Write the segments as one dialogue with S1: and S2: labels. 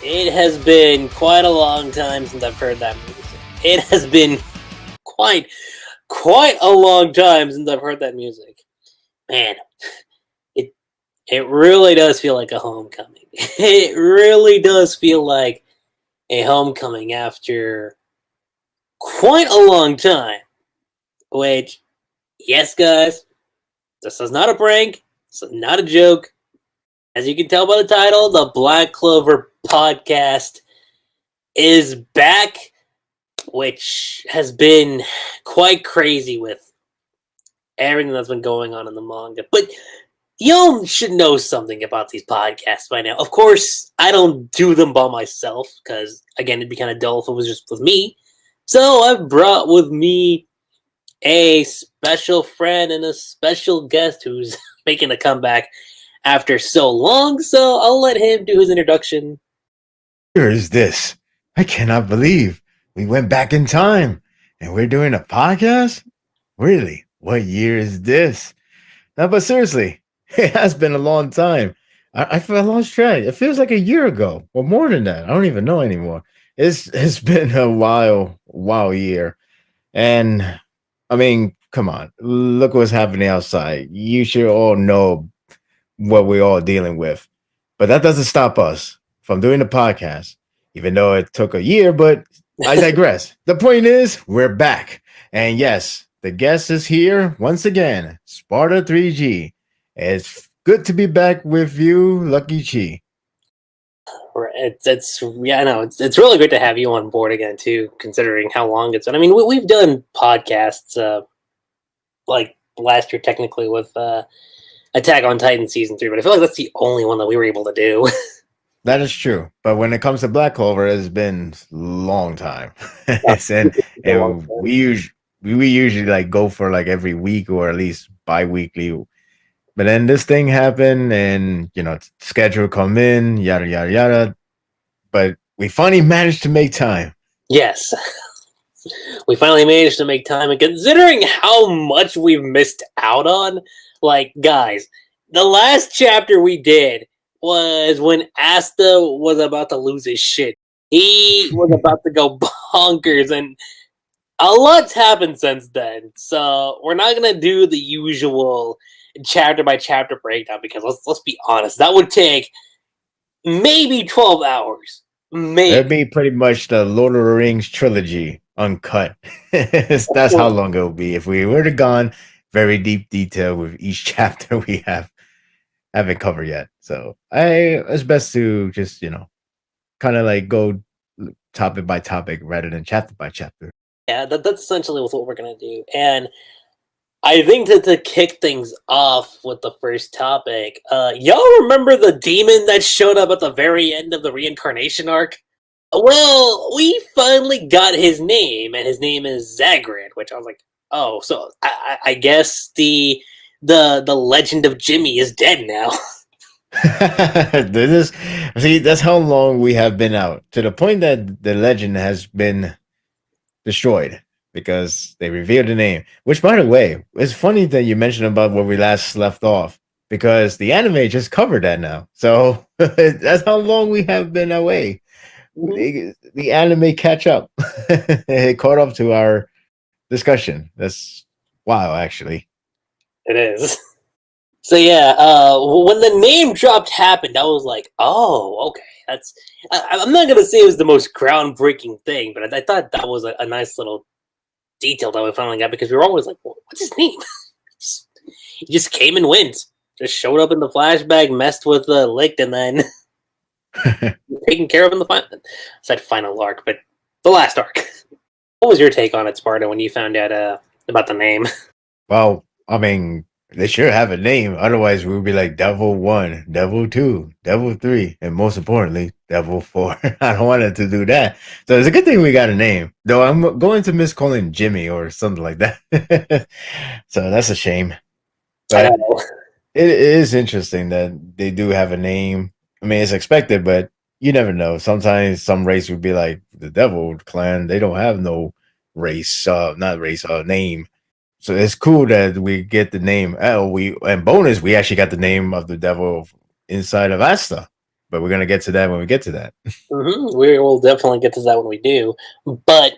S1: It has been quite a long time since I've heard that music. It has been quite a long time since I've heard that music. Man, it it really does feel like a homecoming. It really does feel like a homecoming after quite a long time. Which, yes, guys, this is not a prank. This is not a joke. As you can tell by the title, the Black Clover Podcast is back, which has been quite crazy with everything that's been going on in the manga. But y'all should know something about these podcasts by now. Of course, I don't do them by myself, because, again, it'd be kind of dull if it was just with me. So I've brought with me a special friend and a special guest who's making a comeback after so long, so I'll let him do his introduction.
S2: Here is this. I cannot believe we went back in time and we're doing a podcast? Really? What year is this? No, but seriously, it has been a long time. I lost track. It feels like a year ago or more than that. I don't even know anymore. It's been a while year. And I mean, come on, look what's happening outside. You should all know what we're all dealing with. But that doesn't stop us from doing the podcast, even though it took a year, but I digress. The point is, we're back. And yes, the guest is here once again, Sparda3g. It's good to be back with you, Lucky Chi.
S1: It's really great to have you on board again too, considering how long it's been. I mean, we've done podcasts like last year technically with Attack on Titan season 3, but I feel like that's the only one that we were able to do.
S2: That is true, but when it comes to Black Clover, it's been a long time. and we usually like go for like every week or at least bi-weekly. But then this thing happened, and schedule come in, yada yada yada. But we finally managed to make time.
S1: Yes, we finally managed to make time, and considering how much we've missed out on, like, guys, the last chapter we did was when Asta was about to lose his shit. He was about to go bonkers, and a lot's happened since then. So we're not gonna do the usual chapter by chapter breakdown, because let's be honest, that would take maybe 12 hours. Maybe.
S2: That'd be pretty much the Lord of the Rings trilogy uncut. That's how long it would be if we were to gone very deep detail with each chapter we haven't covered yet. So it's best to just kind of like go topic by topic rather than chapter by chapter.
S1: Yeah, that's essentially what we're gonna do. And I think that to kick things off with the first topic, y'all remember the demon that showed up at the very end of the reincarnation arc? Well, we finally got his name, and his name is Zagrid, which I was like, oh, so I guess the legend of Jimmy is dead now.
S2: See, that's how long we have been out, to the point that the legend has been destroyed because they revealed the name. Which, by the way, it's funny that you mentioned about where we last left off, because the anime just covered that now. So that's how long we have been away. The anime catch up. It caught up to our discussion. That's wow, actually.
S1: It is. So yeah, when the name drop happened, I was like, oh, okay. I'm not going to say it was the most groundbreaking thing, but I thought that was a nice little detail that we finally got, because we were always like, well, what's his name? He just came and went. Just showed up in the flashback, messed with Licht, and then taken care of in the final. I said final arc, but the last arc. What was your take on it, Sparta, when you found out about the name?
S2: Well, I mean, they should have a name. Otherwise, we would be like Devil 1, Devil 2, Devil 3, and most importantly, Devil 4. I don't want it to do that. So it's a good thing we got a name. Though I'm going to miss calling Jimmy or something like that. So that's a shame. But it is interesting that they do have a name. I mean, it's expected, but you never know. Sometimes some race would be like the Devil Clan. They don't have no race, name. So it's cool that we get the name. And bonus, we actually got the name of the devil inside of Asta. but we're gonna get to that when we get to that.
S1: We will definitely get to that when we do. But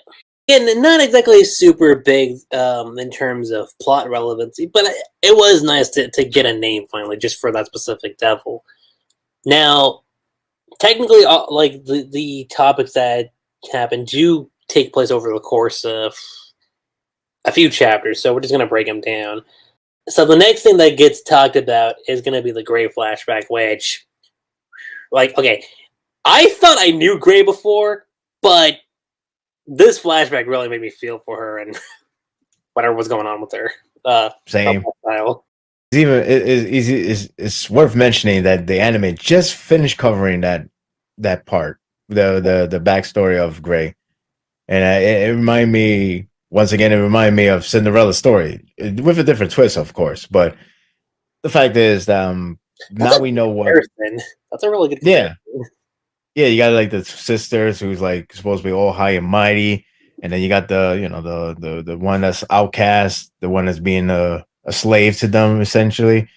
S1: again, not exactly super big in terms of plot relevancy, but it was nice to get a name finally, just for that specific devil. Now, technically, like the topics that happen do take place over the course of a few chapters, so we're just gonna break them down. So the next thing that gets talked about is gonna be the Gray flashback, which, like, okay, I thought I knew Gray before, but this flashback really made me feel for her and whatever was going on with her.
S2: Same.
S1: Style.
S2: It's worth mentioning that the anime just finished covering that part, the backstory of Gray, and it reminded me once again. It reminded me of Cinderella's story with a different twist, of course. But the fact is, now we know what.
S1: That's a really good
S2: comparison. Yeah. You got like the sisters who's like supposed to be all high and mighty, and then you got the one that's outcast, the one that's being a slave to them essentially,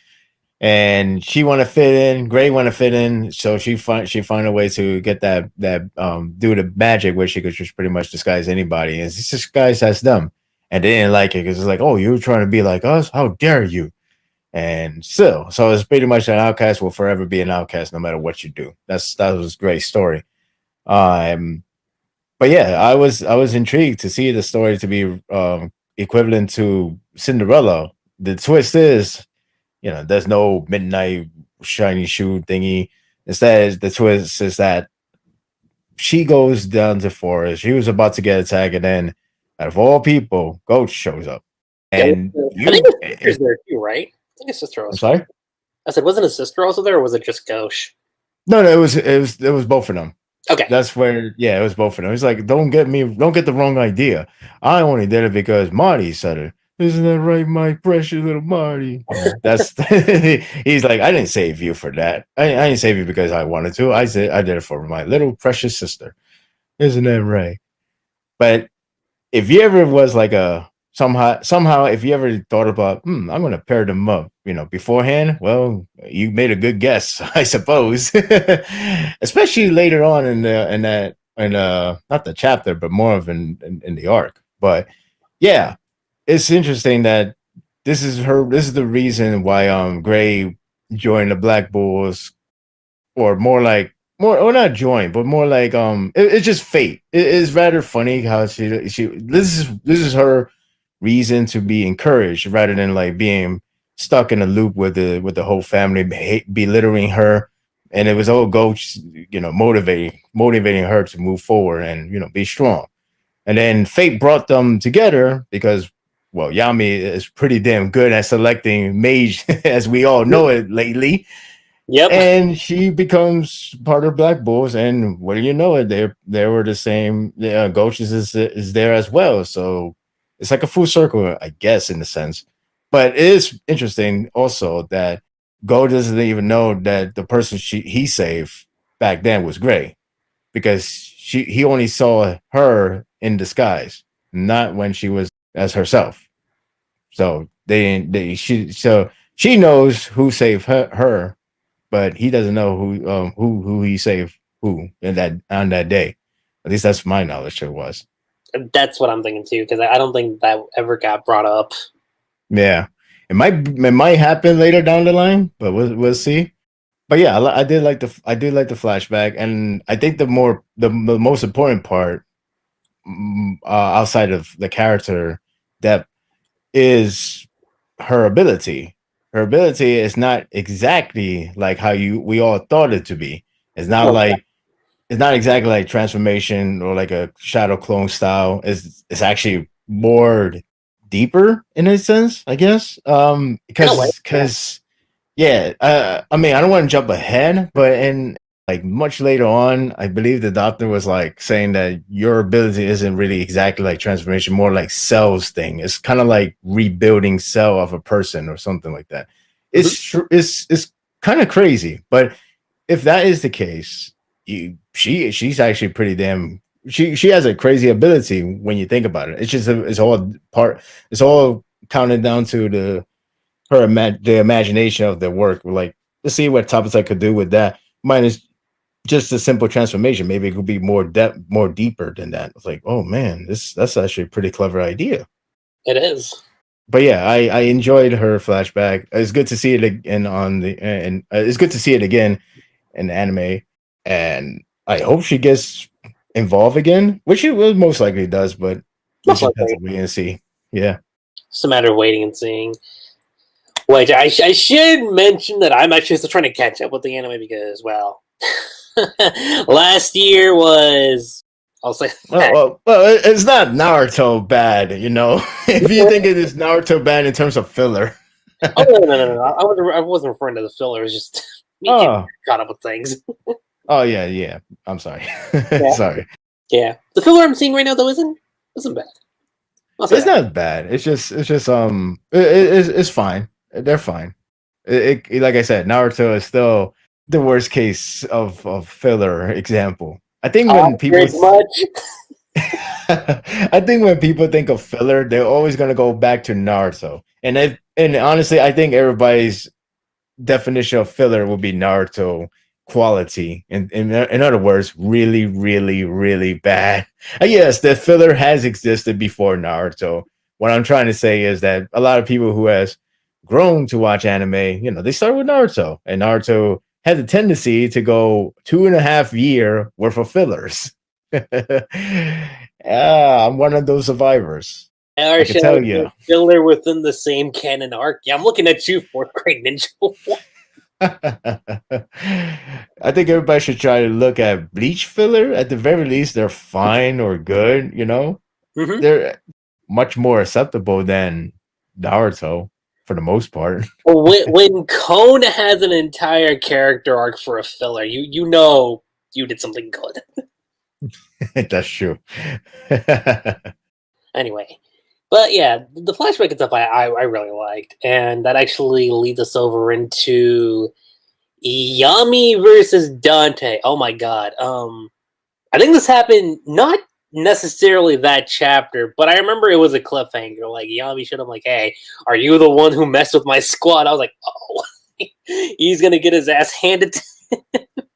S2: and she want to fit in. Gray want to fit in, so she find a way to get that do the magic where she could just pretty much disguise anybody, and it's disguised as them, and they didn't like it because it's like, oh, you're trying to be like us? How dare you? And still, so it's pretty much an outcast will forever be an outcast no matter what you do. That was a great story. But yeah, I was intrigued to see the story to be equivalent to Cinderella. The twist is, there's no midnight shiny shoe thingy. Instead, the twist is that she goes down to forest. She was about to get attacked, and then, out of all people, Ghost shows up. And
S1: I think his sister's there too, right? I think his sister was.
S2: I'm sorry?
S1: I said, wasn't his sister also there, or was it just Ghosh?
S2: No, it was both of them.
S1: Okay.
S2: That's where, it was both of them. It's like, don't get the wrong idea. I only did it because Marty said it. Isn't that right, my precious little Marty? That's he's like, I didn't save you for that. I didn't save you because I wanted to. I said I did it for my little precious sister. Isn't that right? But if you ever was like a somehow if you ever thought about I'm gonna pair them up beforehand, well, you made a good guess, I suppose. Especially later on in not the chapter but more of in the arc. But yeah, it's interesting that this is the reason why Gray joined the Black Bulls, or or not join, but more like it's just fate. It is rather funny how she this is her reason to be encouraged rather than like being stuck in a loop with the whole family belittling her, and it was all Ghost motivating her to move forward and be strong. And then fate brought them together because, well, Yami is pretty damn good at selecting mage as we all know it lately.
S1: Yep.
S2: And she becomes part of Black Bulls, and what do you know it, they were the same. Ghost is there as well, so it's like a full circle, I guess, in a sense. But it is interesting also that Ghost doesn't even know that the person he saved back then was Gray, because he only saw her in disguise, not when she was as herself. So she knows who saved her, but he doesn't know who he saved who on that day. At least that's my knowledge. It was.
S1: That's what I'm thinking too, because I don't think that ever got brought up.
S2: Yeah, it might happen later down the line, but we'll see. But yeah, I did like the flashback, and I think the most important part, outside of the character depth, is her ability. Her ability is not exactly like how we all thought it to be. It's not it's not exactly like transformation or like a shadow clone style. It's actually more deeper in a sense, I guess. Because I mean, I don't want to jump ahead, but in like much later on, I believe the doctor was like saying that your ability isn't really exactly like transformation, more like cells thing. It's kind of like rebuilding cell of a person or something like that. It's kind of crazy, but if that is the case, she's actually pretty damn. She has a crazy ability when you think about it. It's just it's all counted down to the imagination of the work. Like, let's see what topics I could do with that. Minus just a simple transformation. Maybe it could be more depth, more deeper than that. It's like, oh man, that's actually a pretty clever idea.
S1: It is.
S2: But yeah, I enjoyed her flashback. It's good to see it again and it's good to see it again in the anime. And I hope she gets involved again, which she will most likely does. But we
S1: Most
S2: just have to
S1: likely.
S2: wait and see. Yeah.
S1: It's a matter of waiting and seeing. Which I should mention that I'm actually still trying to catch up with the anime because, well, last year was. I'll say that.
S2: Well, it's not Naruto bad, you know. If you think it is Naruto bad in terms of filler.
S1: Oh no! I wasn't referring to the filler. It was just me getting
S2: Oh,
S1: caught up with things.
S2: oh yeah. I'm sorry.
S1: Yeah,
S2: Sorry.
S1: yeah. The filler I'm seeing right now though isn't bad. I'll say
S2: It's
S1: that.
S2: not bad. It's fine. They're fine. Like I said, Naruto is still the worst case of filler example. I think when people
S1: Very much.
S2: I think when people think of filler, they're always gonna go back to Naruto. And honestly, I think everybody's definition of filler would be Naruto quality. In other words, really, really, really bad. Yes, the filler has existed before Naruto. What I'm trying to say is that a lot of people who has grown to watch anime, they start with Naruto, and Naruto had the tendency to go 2.5 year worth of fillers. I'm one of those survivors.
S1: Our
S2: I can tell you.
S1: filler within the same canon arc. Yeah, I'm looking at you, fourth grade ninja.
S2: I think everybody should try to look at Bleach filler. At the very least, they're fine or good.
S1: Mm-hmm.
S2: They're much more acceptable than Naruto for the most part.
S1: When Cone has an entire character arc for a filler, you know you did something good.
S2: That's true.
S1: Anyway, but yeah, the flashback and stuff I really liked, and that actually leads us over into Yami versus Dante. Oh my god. I think this happened not necessarily that chapter, but I remember it was a cliffhanger. Like Yami showed him like, "Hey, are you the one who messed with my squad?" I was like, "Oh, he's gonna get his ass handed."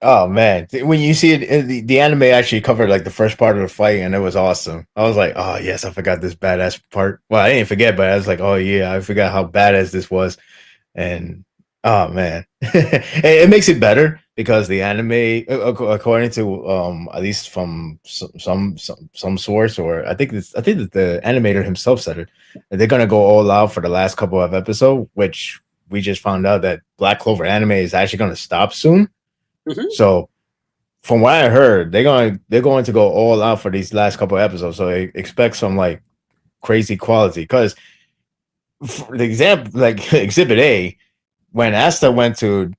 S2: Oh man, when you see it, the anime actually covered like the first part of the fight, and it was awesome. I was like, "Oh yes, I forgot this badass part." Well, I didn't forget, but I was like, "Oh yeah, I forgot how badass this was." And oh man, it makes it better because the anime, according to at least from some source, or I think that the animator himself said it, that they're gonna go all out for the last couple of episodes, which we just found out that Black Clover anime is actually gonna stop soon.
S1: Mm-hmm.
S2: So from what I heard, they're going to go all out for these last couple of episodes. So I expect some like crazy quality because the example, like Exhibit A, when Asta went to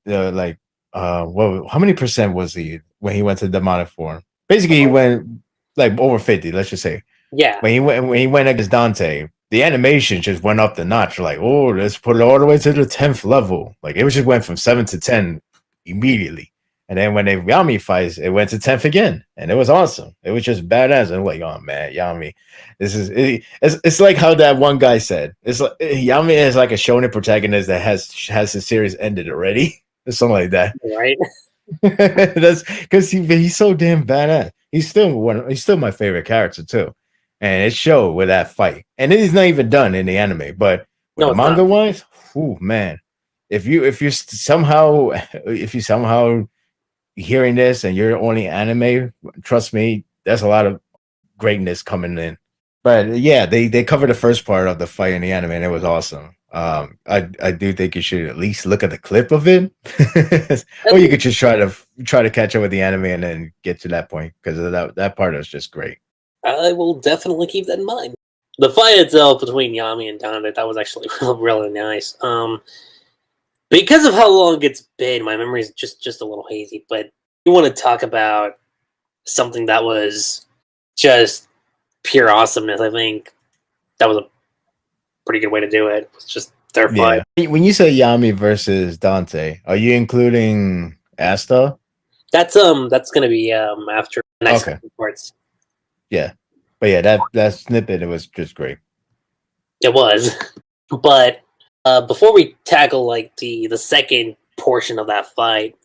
S2: how many percent was he when he went to demonic form? Basically, he went like over 50. Let's just say
S1: Yeah,
S2: when he went against Dante, the animation just went up the notch. Like, oh, let's put it all the way to the 10th level. Like it just went from 7 to 10 immediately. And then when they Yami fights, it went to 10th again, and it was awesome. It was just badass. And I'm like, oh man, Yami, it's like how that one guy said. It's like Yami is like a shonen protagonist that has his series ended already, or something like that.
S1: right.
S2: That's because he's so damn badass. He's still my favorite character too, and it showed with that fight. And it is not even done in the anime, but with
S1: No,
S2: the
S1: it's not.
S2: manga wise, oh man, if you somehow hearing this and you're only anime, trust me, there's a lot of greatness coming in. But yeah, they covered the first part of the fight in the anime, and it was awesome. I do think you should at least look at the clip of it, or you could just try to catch up with the anime and then get to that point because that part is just great.
S1: I will definitely keep that in mind. The fight itself between Yami and Dante, that was actually really nice. Because of how long it's been, my memory is just a little hazy. But you want to talk about something that was just pure awesomeness. I think that was a pretty good way to do it. It's just their fight.
S2: Yeah. When you say Yami versus Dante, are you including Asta?
S1: That's gonna be after the next parts.
S2: Yeah. But yeah, that snippet, it was just great.
S1: It was. But before we tackle like the second portion of that fight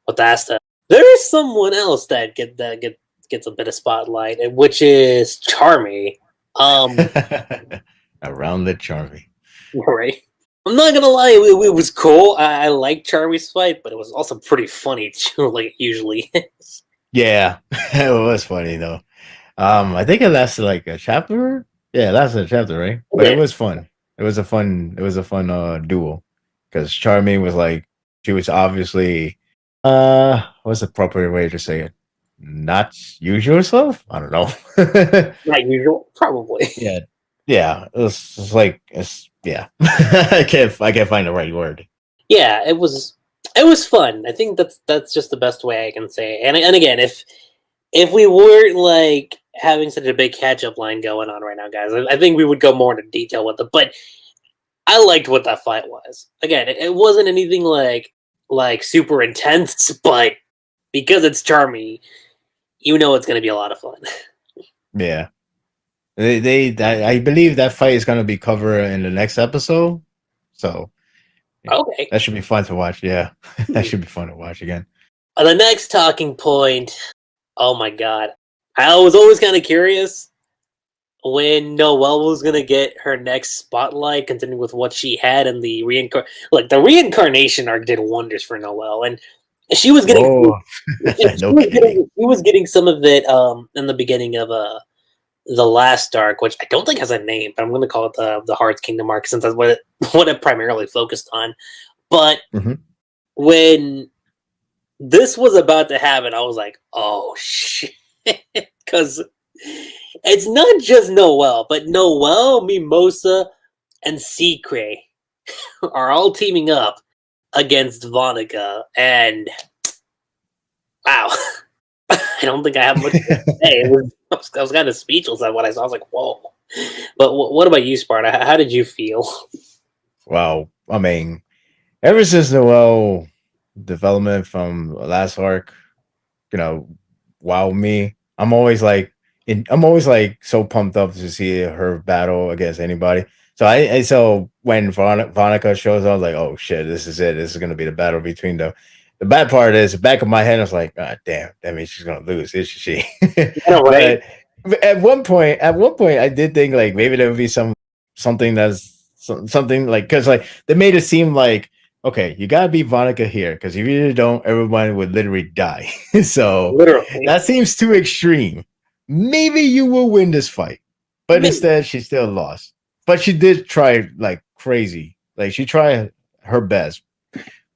S1: with Asta, There is someone else gets a bit of spotlight, which is Charmy.
S2: Around the Charmy.
S1: Right. I'm not gonna lie, it was cool. I liked Charmy's fight, but it was also pretty funny too, like it usually is.
S2: Yeah, it was funny though. I think it lasted like a chapter. Yeah, it lasted a chapter, right? But it was fun. It was a fun. It was a fun duel because Charmy was like she was obviously what's the proper way to say it? Not usual self. I don't know.
S1: Not usual, probably.
S2: Yeah, yeah. It's like yeah. I can't find the right word.
S1: Yeah, it was fun. I think that's just the best way I can say it. And again, if we weren't like having such a big catch up line going on right now, guys, I think we would go more into detail with it. But I liked what that fight was. Again, it wasn't anything like super intense, but because it's Charmy, you know it's going to be a lot of fun.
S2: Yeah. I believe that fight is going to be covered in the next episode. So yeah,
S1: Okay.
S2: that should be fun to watch. Yeah, that should be fun to watch again.
S1: The next talking point. Oh my god. I was always kind of curious when Noelle was going to get her next spotlight, continuing with what she had in the the reincarnation arc did wonders for Noelle. And she was getting, she was getting some of it in the beginning of the last arc, which I don't think has a name, but I'm going to call it the Hearts Kingdom arc since that's what it primarily focused on. But when this was about to happen, I was like, oh shit, because it's not just Noelle, but Noelle, Mimosa, and Secret are all teaming up against Vonica, and wow. I don't think I have much to say. I was kind of speechless at what I saw. I was like, whoa. But what about you, Sparta? How did you feel?
S2: Wow. I mean, ever since Noelle development from last arc, wow me. I'm always like so pumped up to see her battle against anybody. So when Vonica shows up, I was like, oh shit, this is it. This is gonna be the battle between them. The bad part is the back of my head, I was like, God damn, that means she's gonna lose, isn't she? Yeah, right. But at one point, I did think like maybe there would be something like because like they made it seem like okay, you gotta beat Vonica here because if you don't, everyone would literally die. So literally. That seems too extreme. Maybe you will win this fight, but instead she still lost. But she did try like crazy. Like she tried her best,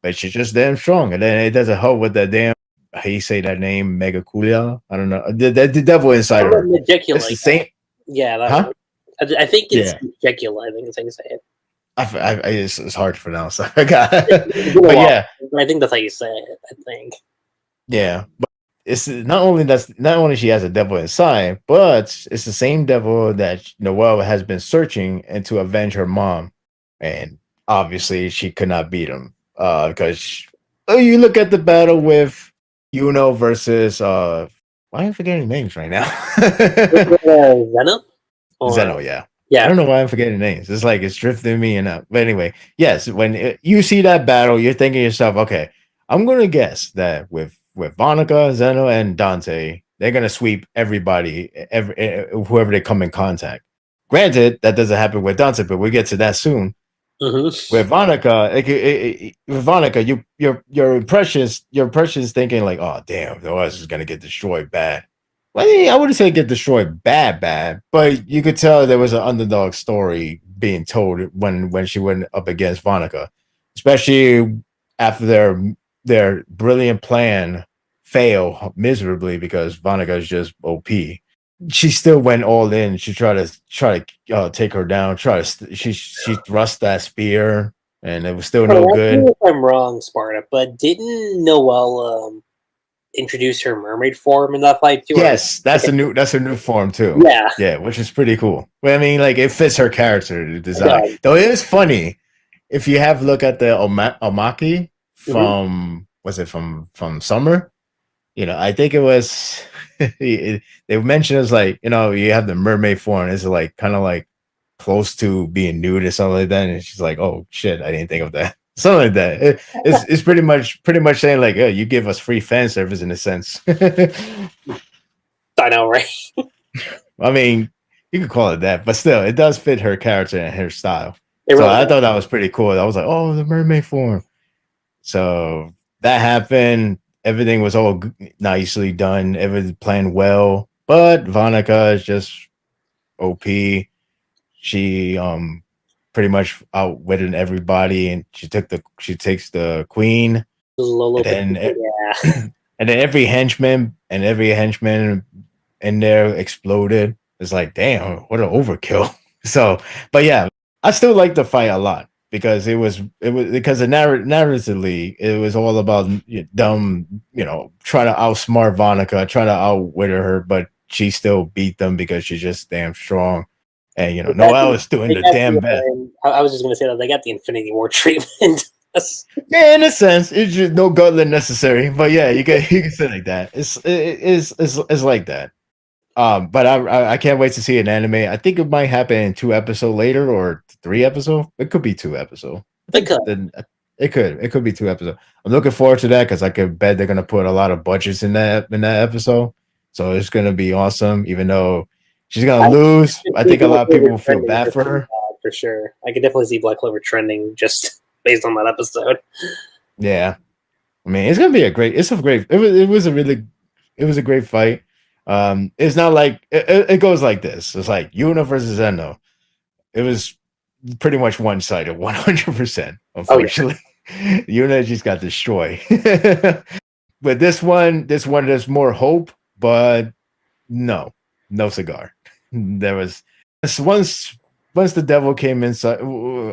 S2: but she's just damn strong. And then it doesn't help with that damn. How you say that name, Megaculia? I don't know. The devil inside her. It's the same.
S1: Yeah, I think it's Megicula. I think it's how you say it.
S2: It's hard to pronounce. But yeah,
S1: I think that's how you say it. I think.
S2: Yeah, but it's not only she has a devil inside, but it's the same devil that Noelle has been searching and to avenge her mom, and obviously she could not beat him because you look at the battle with Yuno versus why am I forgetting names right now?
S1: Zeno.
S2: Zeno, yeah. I don't know why I'm forgetting names. It's like it's drifting me and up. But anyway, yes, when you see that battle, you're thinking to yourself, okay, I'm going to guess that with Vonica, Zeno, and Dante, they're going to sweep everybody, whoever they come in contact. Granted, that doesn't happen with Dante, but we'll get to that soon. With Vonica, your impressions thinking like, oh damn, the OS is going to get destroyed bad. Well, I wouldn't say get destroyed bad, but you could tell there was an underdog story being told when she went up against Vonica, especially after their brilliant plan failed miserably because Vonica is just OP. She still went all in. She tried to take her down. She thrust that spear, and it was still no good.
S1: If I'm wrong, Sparta, but didn't Noelle introduce her mermaid form in that fight too?
S2: Yes, that's a new form too. Yeah, which is pretty cool. Well, I mean, like it fits her character design. Yeah. Though it is funny if you have a look at the Omaki from was it from Summer? I think it was they mentioned it's like you have the mermaid form. It's like kind of like close to being nude or something like that. And she's like, oh shit, I didn't think of that. something like that. It's pretty much saying like, oh, you give us free fan service in a sense.
S1: I know, right?
S2: I mean, you could call it that, but still, it does fit her character and her style.
S1: It
S2: So
S1: really
S2: I
S1: does.
S2: thought that was pretty cool. I was like, oh, the mermaid form. So that happened. Everything was all nicely done. Everything planned well. But Vanica is just OP. She pretty much outwitted everybody, and she takes the queen,
S1: Lolo,
S2: and
S1: but
S2: then
S1: yeah,
S2: and then every henchman in there exploded. It's like, damn, what an overkill. So, but yeah, I still like the fight a lot because it was because narratively it was all about dumb, trying to outsmart Vonica, trying to outwit her, but she still beat them because she's just damn strong. And Noelle is doing
S1: they
S2: the
S1: got
S2: damn best.
S1: I was just gonna say that they got the Infinity War treatment.
S2: Yeah, in a sense, it's just no gauntlet necessary. But yeah, you can say it like that. It's like that. But I can't wait to see an anime. I think it might happen in 2 episodes later or 3 episodes. It could be 2 episodes. I think then it could be 2 episodes. I'm looking forward to that because I could bet they're gonna put a lot of budgets in that episode. So it's gonna be awesome. Even though she's gonna lose, I think a lot of people feel bad for her.
S1: For sure. I could definitely see Black Clover trending just based on that episode.
S2: Yeah, I mean it's gonna be a great. It's a great. It was a great fight. It's not like it goes like this. It's like Yuna versus Zeno. It was pretty much one sided, 100%. Unfortunately, Yuna just got destroyed. But there's more hope, but no cigar. There was once the devil came inside,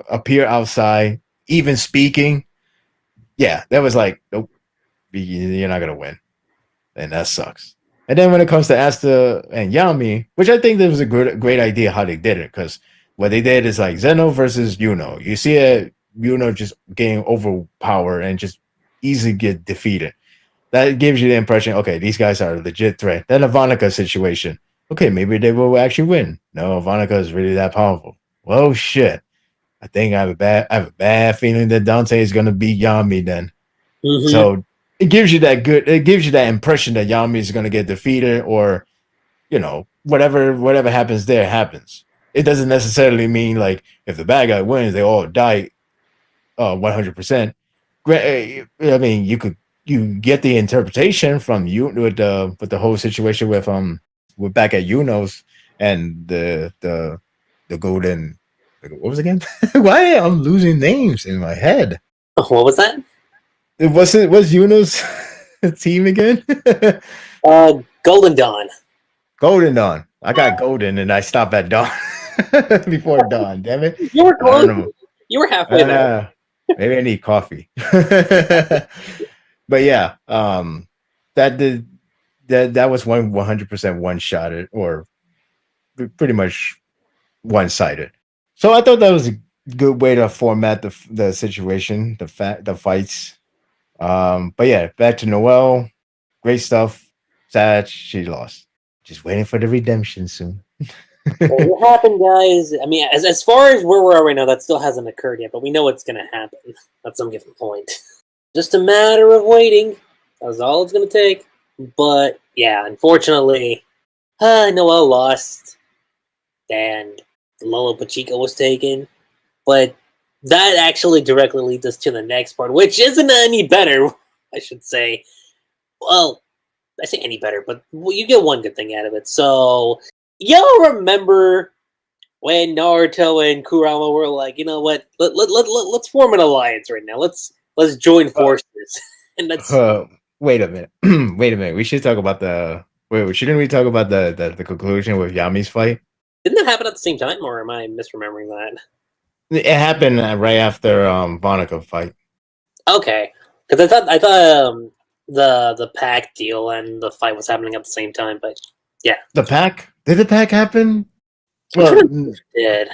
S2: appear outside, even speaking. Yeah, that was like, nope, you're not gonna win, and that sucks. And then when it comes to Asta and Yami, which I think that was a great idea how they did it, because what they did is like Zeno versus Yuno. You see it, Yuno just getting overpowered and just easily get defeated. That gives you the impression, okay, these guys are a legit threat. Then a Vonica situation. Okay, maybe they will actually win. No, Vonica is really that powerful. Well, shit. I think I have a bad feeling that Dante is gonna beat Yami then.
S1: Mm-hmm.
S2: So it gives you that impression that Yami is gonna get defeated, or whatever happens there happens. It doesn't necessarily mean like if the bad guy wins, they all die 100%. I mean, you get the interpretation from you with the whole situation with back at Uno's and the golden, what was it again? Why I'm losing names in my head?
S1: What was that?
S2: Was Uno's team again?
S1: Golden Dawn.
S2: Golden Dawn. I got Golden and I stopped at Dawn before Dawn. Damn it!
S1: You were
S2: I don't
S1: close.
S2: know.
S1: You were halfway there.
S2: Maybe I need coffee. But yeah, that did that was 100% one shotted, or pretty much one sided. So I thought that was a good way to format the situation, the fights. But yeah, back to Noelle. Great stuff. Sad she lost. Just waiting for the redemption soon.
S1: What happened, guys? I mean, as far as where we are right now, that still hasn't occurred yet, but we know it's going to happen at some given point. Just a matter of waiting. That's all it's going to take. But yeah, unfortunately, Noelle lost, and Lolo Pachico was taken. But that actually directly leads us to the next part, which isn't any better, I should say. Well, I say any better, but you get one good thing out of it. So, y'all remember when Naruto and Kurama were like, you know what? Let's form an alliance right now. Let's join forces. And that's
S2: wait a minute. Wait a minute. We should talk about shouldn't we talk about the conclusion with Yami's fight?
S1: Didn't that happen at the same time, or am I misremembering that?
S2: It happened right after Vonica fight.
S1: Okay, because I thought the pack deal and the fight was happening at the same time, but yeah,
S2: The pack? Did the pack happen? Well,
S1: did.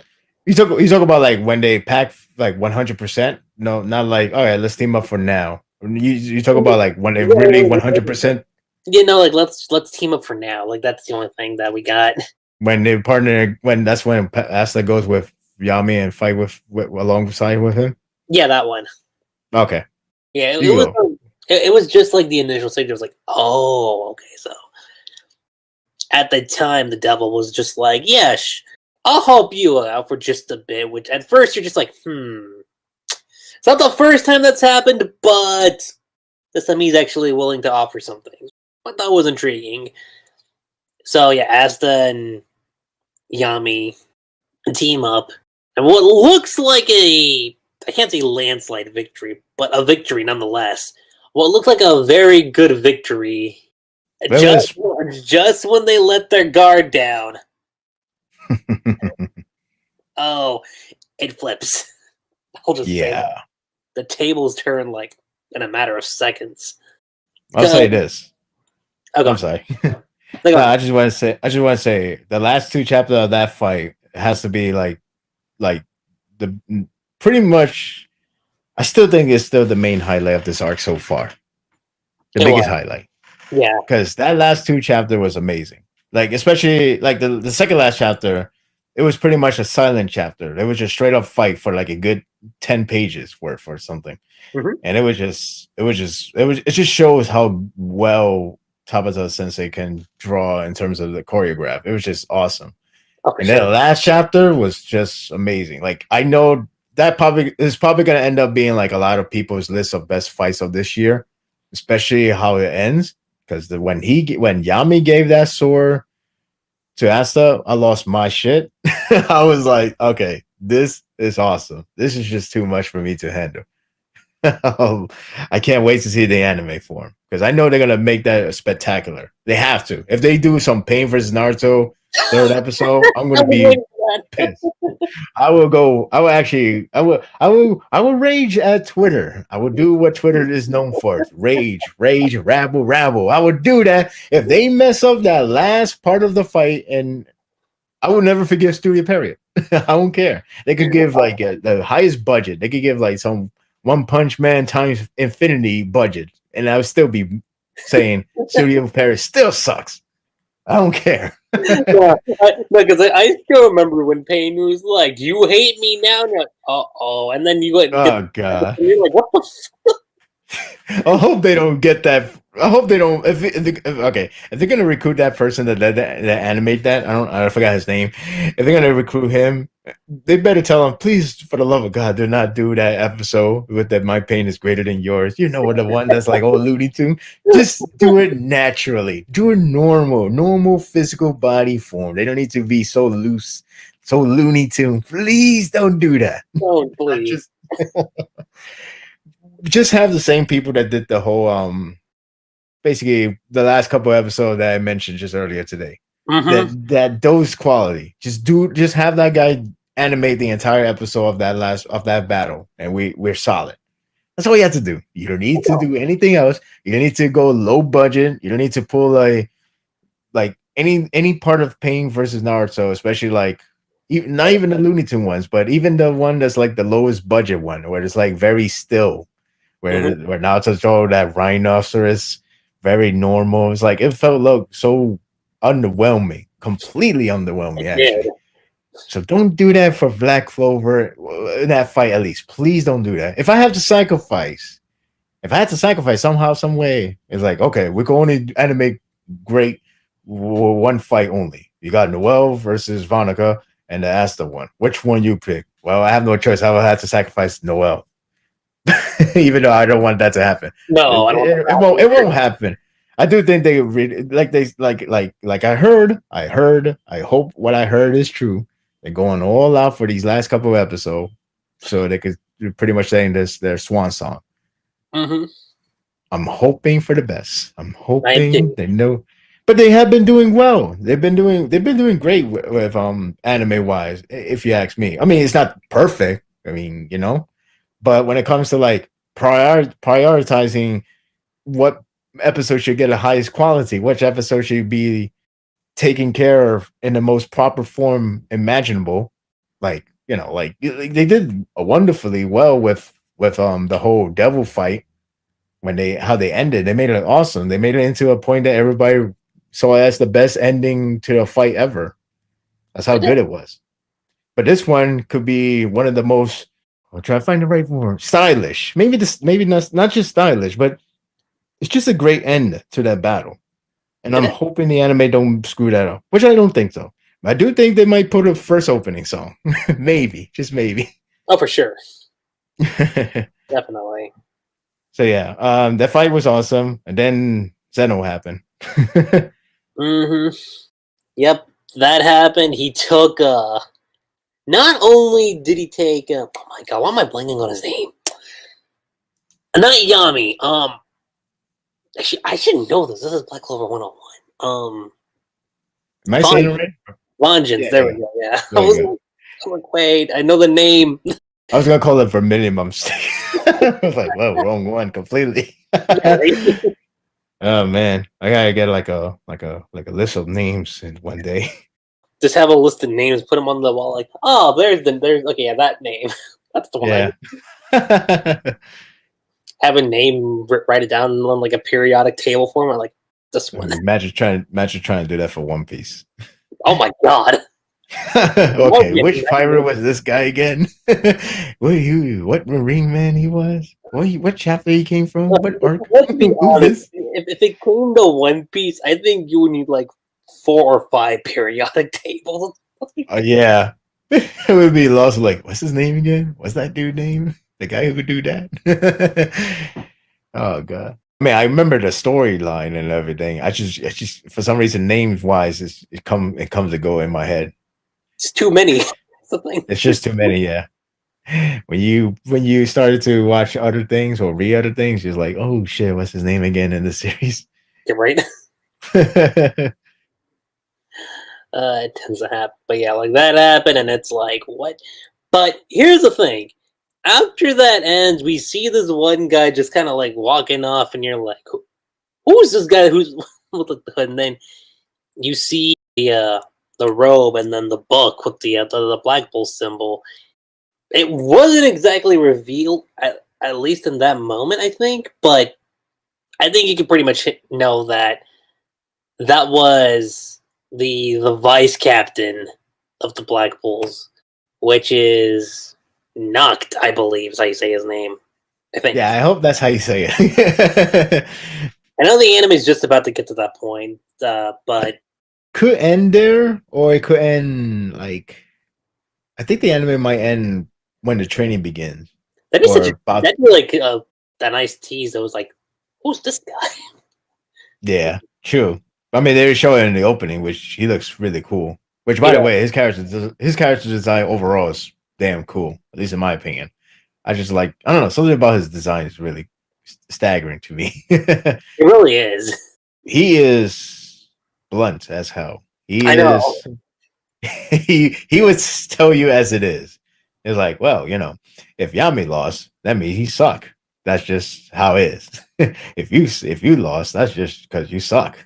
S2: you talk about like when they pack like 100%. No, not like, all right, let's team up for now. You talk about like when they really 100%.
S1: You know, like let's team up for now. Like that's the only thing that we got.
S2: When they partner, that's when Asta goes with Yami and fight with alongside with him.
S1: Yeah, that one.
S2: Okay.
S1: Yeah,
S2: You go.
S1: it was just like the initial stage. It was like, oh, okay, so at the time the devil was just like, yeah, I'll help you out for just a bit. Which at first you're just like, it's not the first time that's happened, but this time he's actually willing to offer something. But that was intriguing. So yeah, Asta and Yami team up, and what looks like I can't say landslide victory, but a victory nonetheless. What looks like a very good victory.
S2: That
S1: Just,
S2: was
S1: just when they let their guard down, oh, it flips. I'll just say that.
S2: yeah.
S1: The tables turn like in a matter of seconds.
S2: I'll say this.
S1: Oh, go
S2: I'm
S1: on.
S2: sorry.
S1: Go
S2: No,
S1: on.
S2: I just want to say the last two chapters of that fight has to be like the pretty much. I still think it's still the main highlight of this arc so far. The
S1: It
S2: biggest
S1: was.
S2: highlight.
S1: Yeah.
S2: Because that last two chapter was amazing. Like especially like the second last chapter, it was pretty much a silent chapter. It was just straight up fight for like a good 10 pages worth or something.
S1: Mm-hmm.
S2: And it just shows how well Tabata Sensei can draw in terms of the choreograph. It was just awesome.
S1: Oh, for
S2: And then
S1: sure.
S2: the last chapter was just amazing. Like I know that probably is probably gonna end up being like a lot of people's list of best fights of this year, especially how it ends. Because when Yami gave that sword to Asta, I lost my shit. I was like, okay, this is awesome. This is just too much for me to handle. I can't wait to see the anime form because I know they're gonna make that spectacular. They have to. If they do some Pain versus Naruto third episode, I'm
S1: I
S2: gonna
S1: was
S2: be
S1: waiting for that.
S2: pissed. I will go. I will actually. I will rage at Twitter. I will do what Twitter is known for: rage, rabble, rabble. I would do that if they mess up that last part of the fight, and I will never forgive Studio Period. I don't care. They could give like the highest budget. They could give like some One Punch Man times infinity budget, and I would still be saying Studio Period still sucks. I don't care.
S1: Yeah, because I still remember when Payne was like, "You hate me now?" And you're like, "Uh-oh," and then you like,
S2: Oh god.
S1: and you're like, "What the?"
S2: I hope they don't get that. I hope they don't. If they're gonna recruit that person that animate that, I forgot his name. If they're gonna recruit him, they better tell him, please, for the love of God, do not do that episode with that my pain is greater than yours. You know what, the one that's like all Looney Tune. Just do it naturally. Do it normal physical body form. They don't need to be so loose, so Looney Tune. Please don't do that.
S1: Oh,
S2: I
S1: please.
S2: just have the same people that did the whole basically the last couple episodes that I mentioned just earlier today.
S1: Mm-hmm.
S2: That those quality. Just have that guy animate the entire episode of that battle, and we're solid. That's all you have to do. You don't need to do anything else. You don't need to go low budget. You don't need to pull like any part of Pain versus Naruto, especially like not even the Looney Tune ones, but even the one that's like the lowest budget one, where it's like very still,
S1: Mm-hmm.
S2: where Naruto's all that rhinoceros, very normal. It's like it felt so underwhelming, completely underwhelming,
S1: Yeah.
S2: actually. So don't do that for Black Clover in that fight, at least. Please don't do that. If I had to sacrifice somehow, some way, it's like, okay, we can only animate great one fight only. You got Noel versus Vonica and the Asta one. Which one you pick? Well, I have no choice. I will have to sacrifice Noel. Even though I don't want that to happen.
S1: No, I don't.
S2: It won't happen. I do think they really like I heard, I hope what I heard is true. They're going all out for these last couple of episodes so they could pretty much saying this their swan song.
S1: Mm-hmm.
S2: I'm hoping for the best. I'm
S1: I
S2: hoping
S1: do.
S2: they know, but they have been doing well. They've been doing great with anime wise. If you ask me, I mean it's not perfect. I mean but when it comes to like prioritizing what episode should get the highest quality, which episode should be taken care of in the most proper form imaginable, like like they did wonderfully well with the whole devil fight when how they ended. They made it awesome. They made it into a point that everybody saw as the best ending to a fight ever. That's how good it was. But this one could be one of the most I'll try to find the right word. Stylish. Maybe not just stylish, but it's just a great end to that battle. And I'm hoping the anime don't screw that up, which I don't think so. But I do think they might put a first opening song. Maybe, just maybe.
S1: Oh, for sure. Definitely.
S2: So yeah, that fight was awesome, and then Zeno happened.
S1: Yep, that happened. He took. Not only did he take. Oh my god, why am I blanking on his name? Not Yami. I should know this. This is Black Clover 101.
S2: Am I saying it right?
S1: Vengeance. There we go. Yeah. I was like, wait, I know the name.
S2: I was gonna call it Vermilion Mistake. I was like, whoa, wrong one completely. Oh man, I gotta get like a list of names in one day.
S1: Just have a list of names, put them on the wall. Like, oh, there's okay, yeah, that name. That's the one.
S2: Yeah.
S1: Have a name, write it down on like a periodic table form. Like this one.
S2: Imagine trying to do that for One Piece.
S1: Oh my god.
S2: Okay, which pirate was this guy again? What Marine man he was? What chapter he came from? What arc?
S1: Let's be honest. If it came to One Piece, I think you would need like 4 or 5 periodic tables.
S2: Yeah. It would be lost. Like, what's his name again? What's that dude name? The guy who could do that? Oh god. I mean, I remember the storyline and everything. I just for some reason, names wise, it comes to go in my head.
S1: It's too many.
S2: It's just too many. Yeah. When you started to watch other things or read other things, you're like, oh shit, what's his name again in the series?
S1: You're right. It tends to happen, but yeah, like that happened, and it's like what? But here's the thing: after that ends, we see this one guy just kind of like walking off, and you're like, who's this guy? Who's with the hood? And then you see the robe, and then the book with the Black Bull symbol. It wasn't exactly revealed, at least in that moment, I think, but I think you can pretty much know that was the vice captain of the Black Bulls, which is Noct, I believe is how you say his name. I think.
S2: Yeah, I hope that's how you say it.
S1: I know the anime is just about to get to that point, but
S2: could end there, or it could end like. I think the anime might end when the training begins.
S1: That'd be like a nice tease. That was like, who's this guy?
S2: Yeah, true. I mean, they were showing in the opening, which he looks really cool. Which, by the way, his character design overall is damn cool. At least in my opinion. I just like, I don't know, something about his design is really staggering to me.
S1: It really is.
S2: He is blunt as hell.
S1: I know.
S2: He would tell you as it is. It's like, well, if Yami lost, that means he suck. That's just how it is. If you lost, that's just because you suck.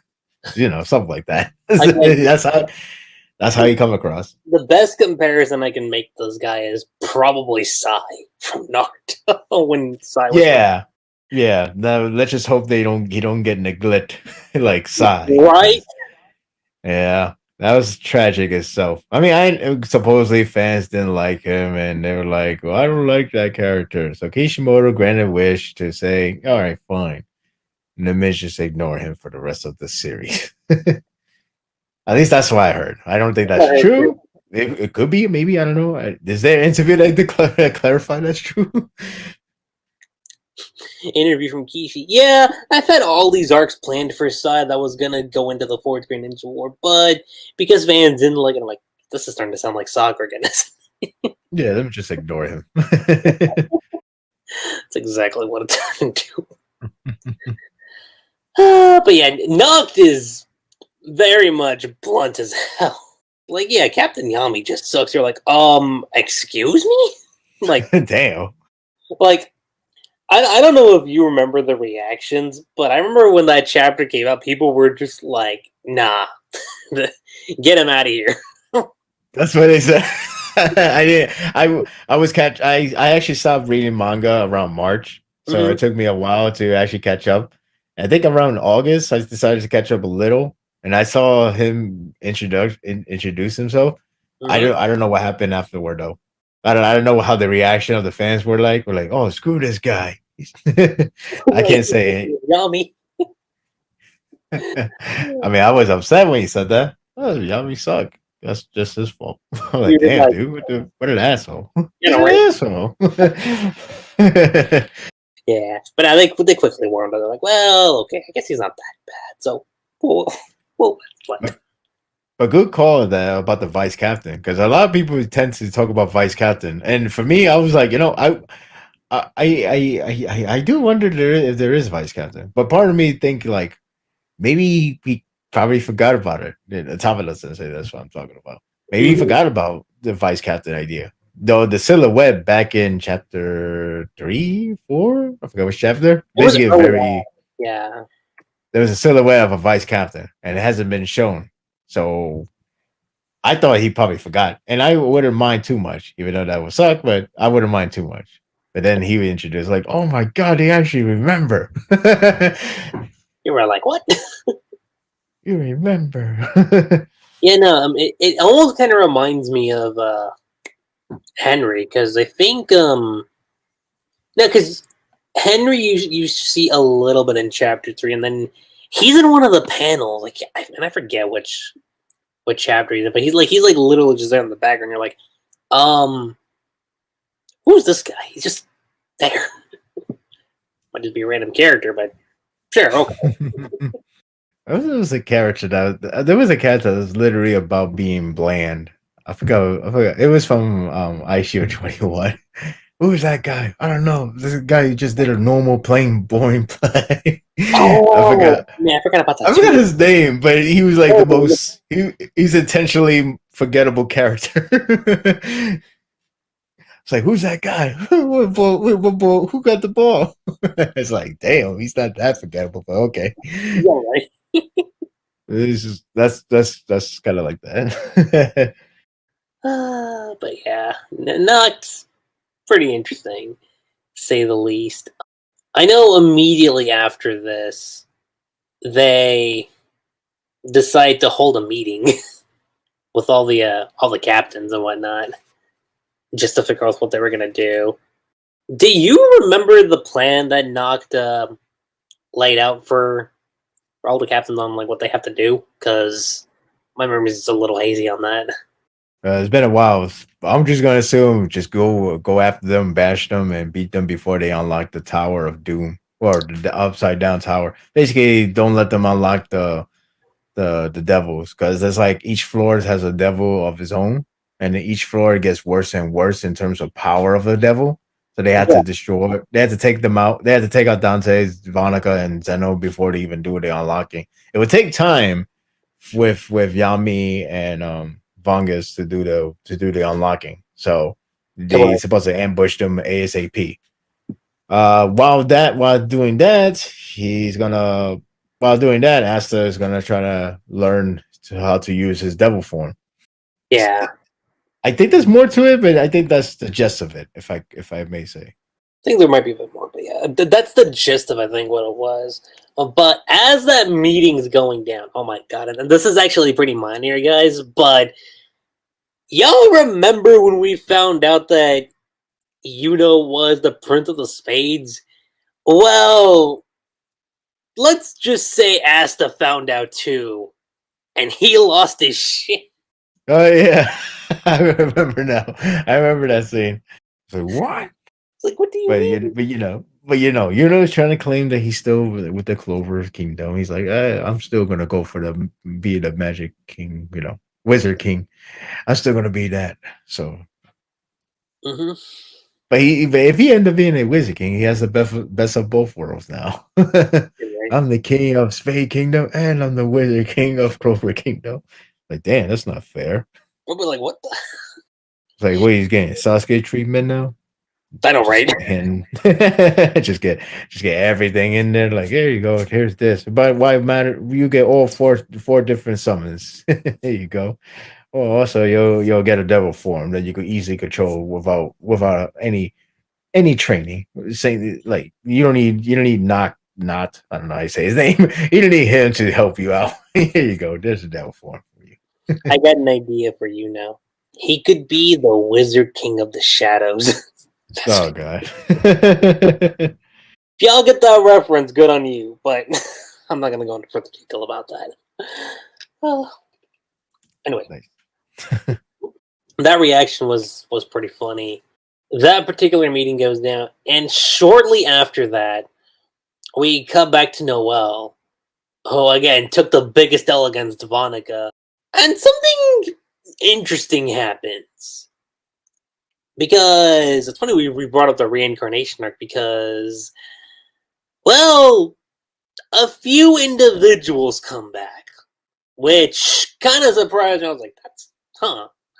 S2: Something like that. That's how you come across.
S1: The best comparison I can make this guy is probably Sai from Naruto when Sai was
S2: yeah. Now let's just hope he don't get neglect like Sai.
S1: Right?
S2: Yeah. That was tragic itself. I mean, supposedly fans didn't like him, and they were like, well, I don't like that character. So Kishimoto granted wish to say, all right, fine. And then Mitch just ignore him for the rest of the series. At least that's what I heard. I don't think that's true. It could be, maybe, I don't know. Is there an interview that clarify that's true?
S1: Interview from Kishi. Yeah, I've had all these arcs planned for Sai that was gonna go into the Fourth Grade Ninja War, but because fans didn't like it, I'm like, this is starting to sound like soccer again.
S2: Yeah, let me just ignore him.
S1: That's exactly what it turned into. But yeah, Noct is very much blunt as hell. Like, yeah, Captain Yami just sucks. You're like, excuse me? Like,
S2: damn.
S1: Like, I don't know if you remember the reactions, but I remember when that chapter came out, people were just like, nah, get him out of here.
S2: That's what they said. I actually stopped reading manga around March, so it took me a while to actually catch up. I think around August, I decided to catch up a little, and I saw him introduce himself. I don't know what happened afterward though. I don't know how the reaction of the fans were like. We're like, oh, screw this guy. I
S1: Like,
S2: can't say
S1: yummy.
S2: it. I mean, I was upset when he said that. Oh, Yami suck. That's just his fault. I'm like,
S1: You're just
S2: damn,
S1: like,
S2: dude, what an asshole.
S1: you
S2: He's
S1: know,
S2: an
S1: right?
S2: asshole.
S1: Yeah, but I think they quickly warned her. They're like, well, okay, I guess he's not that bad. So, well, what?
S2: But good call that about the vice captain, because a lot of people tend to talk about vice captain, and for me, I was like, I do wonder if there is vice captain, but part of me think like maybe we probably forgot about it. The top of doesn't say that's what I'm talking about. Maybe he
S1: Mhm.
S2: forgot about the vice captain idea. Though the silhouette back in chapter 3, 4, I forgot which chapter.
S1: It was
S2: Basically, a
S1: early on.
S2: very
S1: Yeah,
S2: there was a silhouette of a vice captain, and it hasn't been shown. So I thought he probably forgot, and I wouldn't mind too much, even though that would suck. But I wouldn't mind too much. But then he would introduce like, "Oh my god, they actually remember."
S1: you were like, what?
S2: You remember?
S1: Yeah, no, it almost kind of reminds me of Henry because I think no, because Henry you see a little bit in chapter 3, and then he's in one of the panels. Like, and I forget what chapter he's in, but he's like literally just there in the background. You're like, um, who's this guy? He's just there. Might just be a random character, but sure, okay.
S2: There was a character there was a character that was literally about being bland. I forgot. I forgot. It was from ICO 21. Who was that guy? I don't know. This guy who just did a normal, plain, boring play. I
S1: Oh
S2: forgot.
S1: man, I forgot about that
S2: I forgot
S1: too.
S2: his name, but he was like the
S1: Oh,
S2: most. He's intentionally forgettable character. It's like, who's that guy? What ball? What ball? Who got the ball? It's like, damn, he's not that forgettable, but okay.
S1: yeah, right.
S2: This is that's kind of like that.
S1: But yeah, not pretty interesting, to say the least. I know immediately after this, they decide to hold a meeting with all the captains and whatnot, just to figure out what they were gonna do. Do you remember the plan that Noct laid out for all the captains on like what they have to do? Because my memory's just a little hazy on that.
S2: It's been a while. I'm just gonna assume just go after them, bash them, and beat them before they unlock the Tower of Doom or the upside down tower. Basically, don't let them unlock the devils because it's like each floor has a devil of his own, and then each floor gets worse and worse in terms of power of the devil. So they had
S1: Yeah,
S2: to destroy. They had to take them out. They had to take out Dante's, Vonica, and Zeno before they even do the unlocking. It would take time with Yami and Vongus to do the unlocking. So they
S1: correct.
S2: supposed to ambush them ASAP. While doing that, he's gonna while doing that, Asta is gonna try to learn how to use his devil form.
S1: Yeah,
S2: I think there's more to it, but I think that's the gist of it, if I may say.
S1: I think there might be a bit more, but yeah, that's the gist of I think what it was. But as that meeting's going down, oh my god, and this is actually pretty minor, guys. But y'all remember when we found out that Yuno was the Prince of the Spades? Well, let's just say Asta found out too, and he lost his shit.
S2: Oh yeah, I remember now. I remember that scene. It's like what?
S1: It's like, what do you
S2: But
S1: mean?
S2: Yuno's trying to claim that he's still with the Clover Kingdom. He's like, I'm still gonna go for be the Magic King, Wizard King. I'm still gonna be that. So,
S1: Mm-hmm.
S2: but if he ended up being a Wizard King, he has the best of both worlds now.
S1: Right.
S2: I'm the King of Spade Kingdom, and I'm the Wizard King of Clover Kingdom. Like, damn, that's not fair.
S1: We'll be like, what the?
S2: It's like, wait, he's getting Sasuke treatment now.
S1: I know,
S2: Just
S1: right?
S2: and just get everything in there. Like, here you go. Here's this. But why matter? You get all four different summons. There you go. Oh, also you'll get a devil form that you could easily control without any training. Saying like you don't need not I don't know how you say his name. You don't need him to help you out. Here you go. There's a devil form for you.
S1: I got an idea for you now. He could be the Wizard King of the Shadows.
S2: Oh god.
S1: If y'all get that reference, good on you. But I'm not gonna go into further detail about that. Well, anyway,
S2: Nice.
S1: that reaction was pretty funny. That particular meeting goes down, and shortly after that, we cut back to Noelle, who again took the biggest L against Vonica, and something interesting happens. Because it's funny we brought up the reincarnation arc because, well, a few individuals come back, which kind of surprised me. I was like,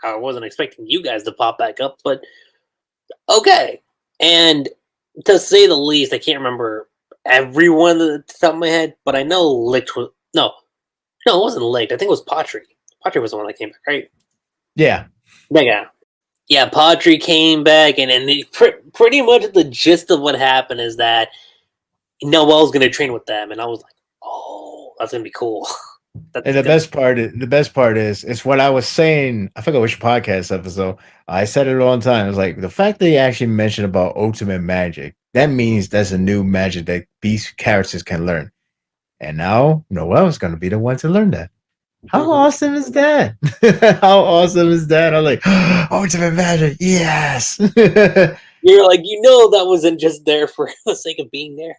S1: I wasn't expecting you guys to pop back up, but okay. And to say the least, I can't remember everyone at the top of my head, but I know Licht was, no, it wasn't Licht. I think it was Patry. Patry was the one that came back, right?
S2: Yeah.
S1: Yeah, Patry came back, and pretty much the gist of what happened is that Noelle's going to train with them, and I was like, oh, that's going to be cool.
S2: And the best part is, it's what I was saying. I forgot which podcast episode. I said it all the time. It's like the fact that they actually mentioned about ultimate magic. That means that's a new magic that these characters can learn. And now Noelle's going to be the one to learn that. How awesome is that? How awesome is that? I'm like, ultimate magic, yes.
S1: You're like, that wasn't just there for the sake of being there.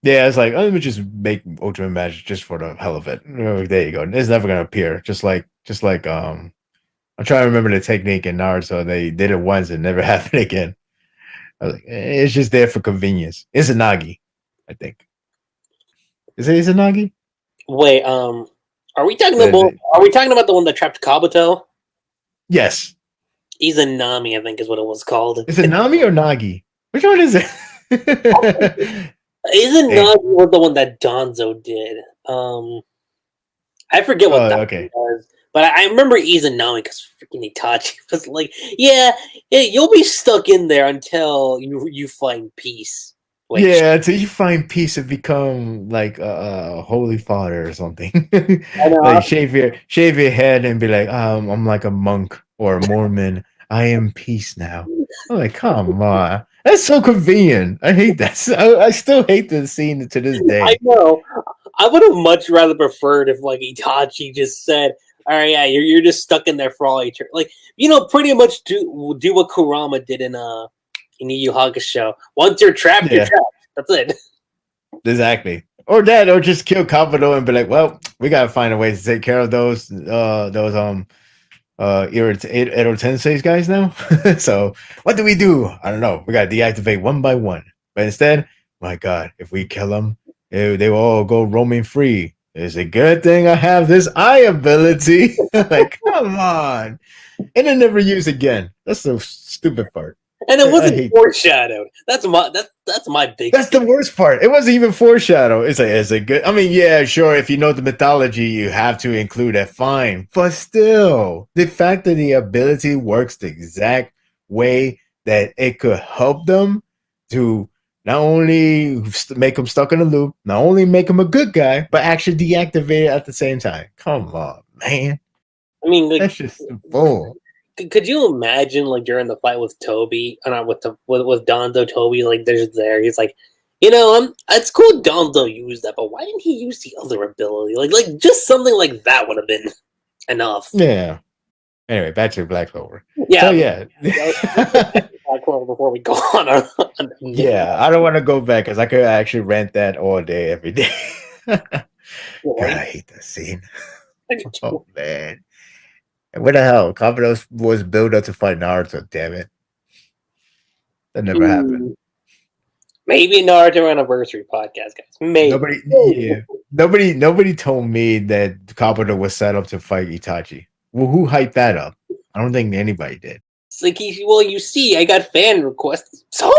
S2: Yeah, it's like, let me just make ultimate magic just for the hell of it. There you go. It's never gonna appear. Just like I'm trying to remember the technique in Naruto. They did it once and never happened again. I was like, it's just there for convenience. It's Izanagi, I think. Is it Izanagi?
S1: Wait, are we talking about the one that trapped Kabuto?
S2: Yes.
S1: Izanami, I think, is what it was called.
S2: Is it Nami or Nagi? Which one is it?
S1: Izanami was the one that Danzo did. I forget what that was, but I remember Izanami because freaking Itachi was like, "Yeah, you'll be stuck in there until you find peace."
S2: Until you find peace and become like a holy father or something. Like shave your head and be like, I'm like a monk or a Mormon. I am peace now. I'm like, come on. That's so convenient. I hate that. I still hate the scene to this day.
S1: I know. I would have much rather preferred if like Itachi just said, "All right, yeah, you're just stuck in there for all eternity." Like, pretty much do what Kurama did in Yu Yu Hakusho. Once you're trapped, you're trapped. That's it.
S2: Exactly. Or that, or just kill Kabuto and be like, well, we gotta find a way to take care of those Edo Tensei's guys now. So what do we do? I don't know. We gotta deactivate one by one. But instead, my God, if we kill them, they will all go roaming free. It's a good thing I have this eye ability. Like, come on. And then never use again. That's the stupid part.
S1: And it wasn't foreshadowed. That's my big.
S2: That's the worst part. It wasn't even foreshadowed. It's a good. I mean, yeah, sure. If you know the mythology, you have to include that. Fine, but still, the fact that the ability works the exact way that it could help them to not only make them stuck in a loop, not only make them a good guy, but actually deactivate it at the same time. Come on, man.
S1: I mean, like,
S2: that's just bull.
S1: Could you imagine, like, during the fight with Toby, with Danzo, Toby, like, there's there, he's like, it's cool Danzo used that, but why didn't he use the other ability? Like just something like that would have been enough.
S2: Yeah. Anyway, back to Black Clover.
S1: Yeah.
S2: So, yeah.
S1: Black Clover before we go on.
S2: Yeah, I don't want to go back because I could actually rant that all day, every day. God, I hate that scene. Oh, man. What the hell? Kabuto was built up to fight Naruto, damn it. That never happened.
S1: Maybe Naruto Anniversary podcast, guys. Maybe.
S2: Nobody told me that Kabuto was set up to fight Itachi. Well, who hyped that up? I don't think anybody did.
S1: It's like, you see, I got fan requests. So?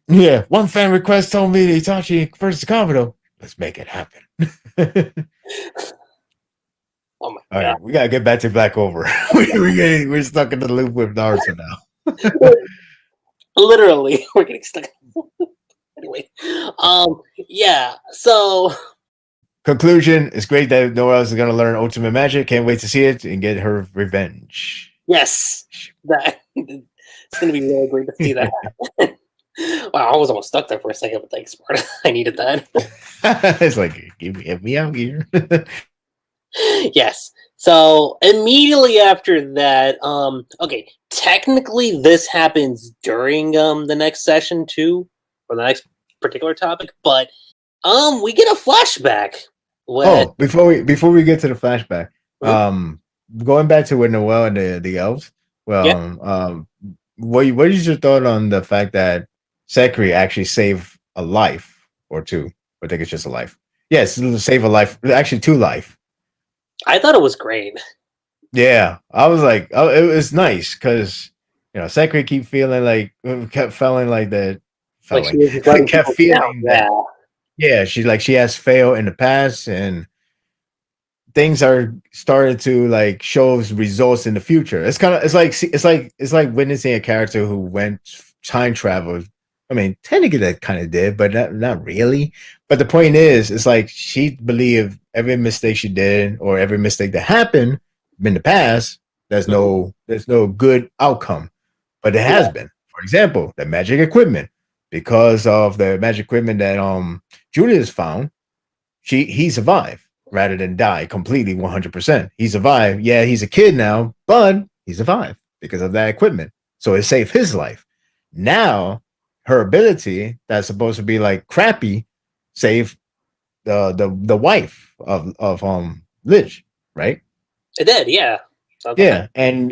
S2: Yeah, one fan request told me Itachi versus Kabuto. Let's make it happen.
S1: Oh my
S2: God. All right, we gotta get back to Black Clover. We're stuck in the loop with Naruto now.
S1: Literally, we're getting stuck. Anyway, yeah. So,
S2: conclusion: it's great that Noelle is gonna learn ultimate magic. Can't wait to see it and get her revenge.
S1: Yes, that it's going to be really great to see that happen. Wow, I was almost stuck there for a second, but thanks, Sparta. I needed that.
S2: It's like, get me out here.
S1: Yes. So immediately after that, okay, technically this happens during the next session too, or the next particular topic, but we get a flashback with
S2: Oh, before we get to the flashback, going back to with Noel and the elves.
S1: yeah,
S2: Well, what is your thought on the fact that Sekri actually saved a life or two? I think it's just a life. Yes, save a life. Actually, two life.
S1: I thought it was great.
S2: Yeah, I was like, oh, it was nice because Sekri kept feeling like that,
S1: Like she was just letting
S2: kept
S1: people down.
S2: feeling that.
S1: Yeah.
S2: Yeah, she has failed in the past and things are starting to like show results in the future. It's like witnessing a character who went time travel. I mean, technically that kind of did, but not really. But the point is, it's like she believed every mistake she did or every mistake that happened in the past, there's no good outcome. But there has
S1: Yeah.
S2: been. For example, the magic equipment. Because of the magic equipment that Julius found, he survived rather than die completely 100%. He survived. Yeah, he's a kid now, but he survived because of that equipment. So it saved his life. Now, her ability that's supposed to be like crappy saved the wife of Lich, right?
S1: It did, yeah. So
S2: Yeah, and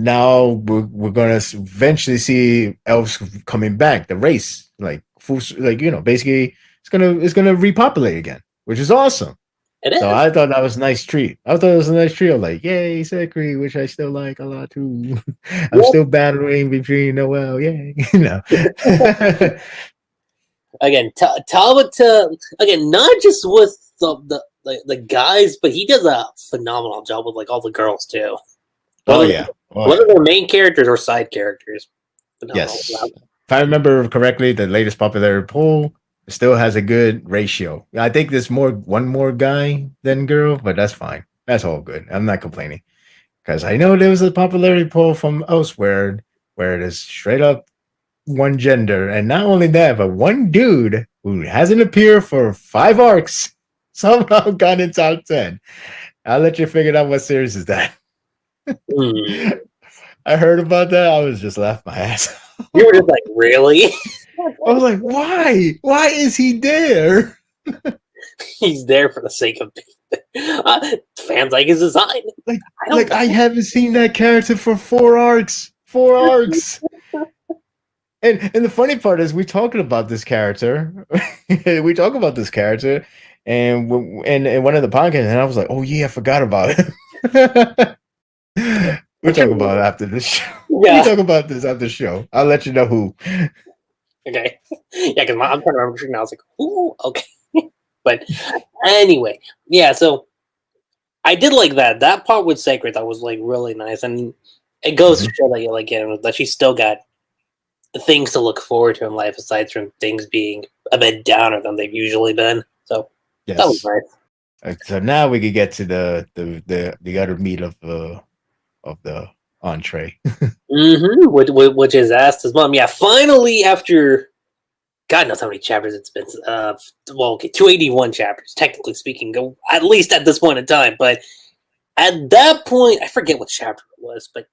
S2: now we're gonna eventually see elves coming back. The race, like full, like basically it's gonna repopulate again, which is awesome.
S1: it
S2: So
S1: is.
S2: I thought that was a nice treat. I thought it was a nice treat. I'm like, yay, Sekri, which I still like a lot too. I'm
S1: Yep.
S2: still battling between Noel, yay,
S1: Again, Talbot, again, not just with the guys, but he does a phenomenal job with like all the girls too.
S2: Oh
S1: Whether
S2: yeah, oh
S1: whether
S2: yeah,
S1: they're main characters or side characters. Phenomenal
S2: yes.
S1: job.
S2: If I remember correctly, the latest popularity poll still has a good ratio. I think there's one more guy than girl, but that's fine. That's all good. I'm not complaining because I know there was a popularity poll from elsewhere where it is straight up one gender, and not only that, but one dude who hasn't appeared for 5 arcs somehow got in top 10. I'll let you figure out what series is that.
S1: Hmm.
S2: I heard about that. I was just laughing my ass
S1: You were
S2: off.
S1: just like, really?
S2: I was like, why? Why is he there?
S1: He's there for the sake of fans like his design.
S2: Like,
S1: I don't
S2: I haven't seen that character for 4 arcs. 4 arcs. And the funny part is we talking about this character. We talk about this character and one of the podcasts, and I was like, oh yeah, I forgot about it. We talk about it after this show. We
S1: Yeah.
S2: talk about this after the show. I'll let you know who.
S1: Okay. Yeah, because I'm trying to remember now. I was like, ooh, okay. But anyway, yeah. So I did like that. That part with Sacred that was like really nice, and it goes to
S2: Mhm.
S1: show that that she's still got things to look forward to in life aside from things being a bit downer than they've usually been. So that was
S2: Yes.
S1: nice.
S2: So now we could get to the other meat of the entree.
S1: Mm-hmm. Which is asked his mom. Yeah, finally after God knows how many chapters it's been. Well, okay, 281 chapters, technically speaking, at least at this point in time. But at that point, I forget what chapter it was, but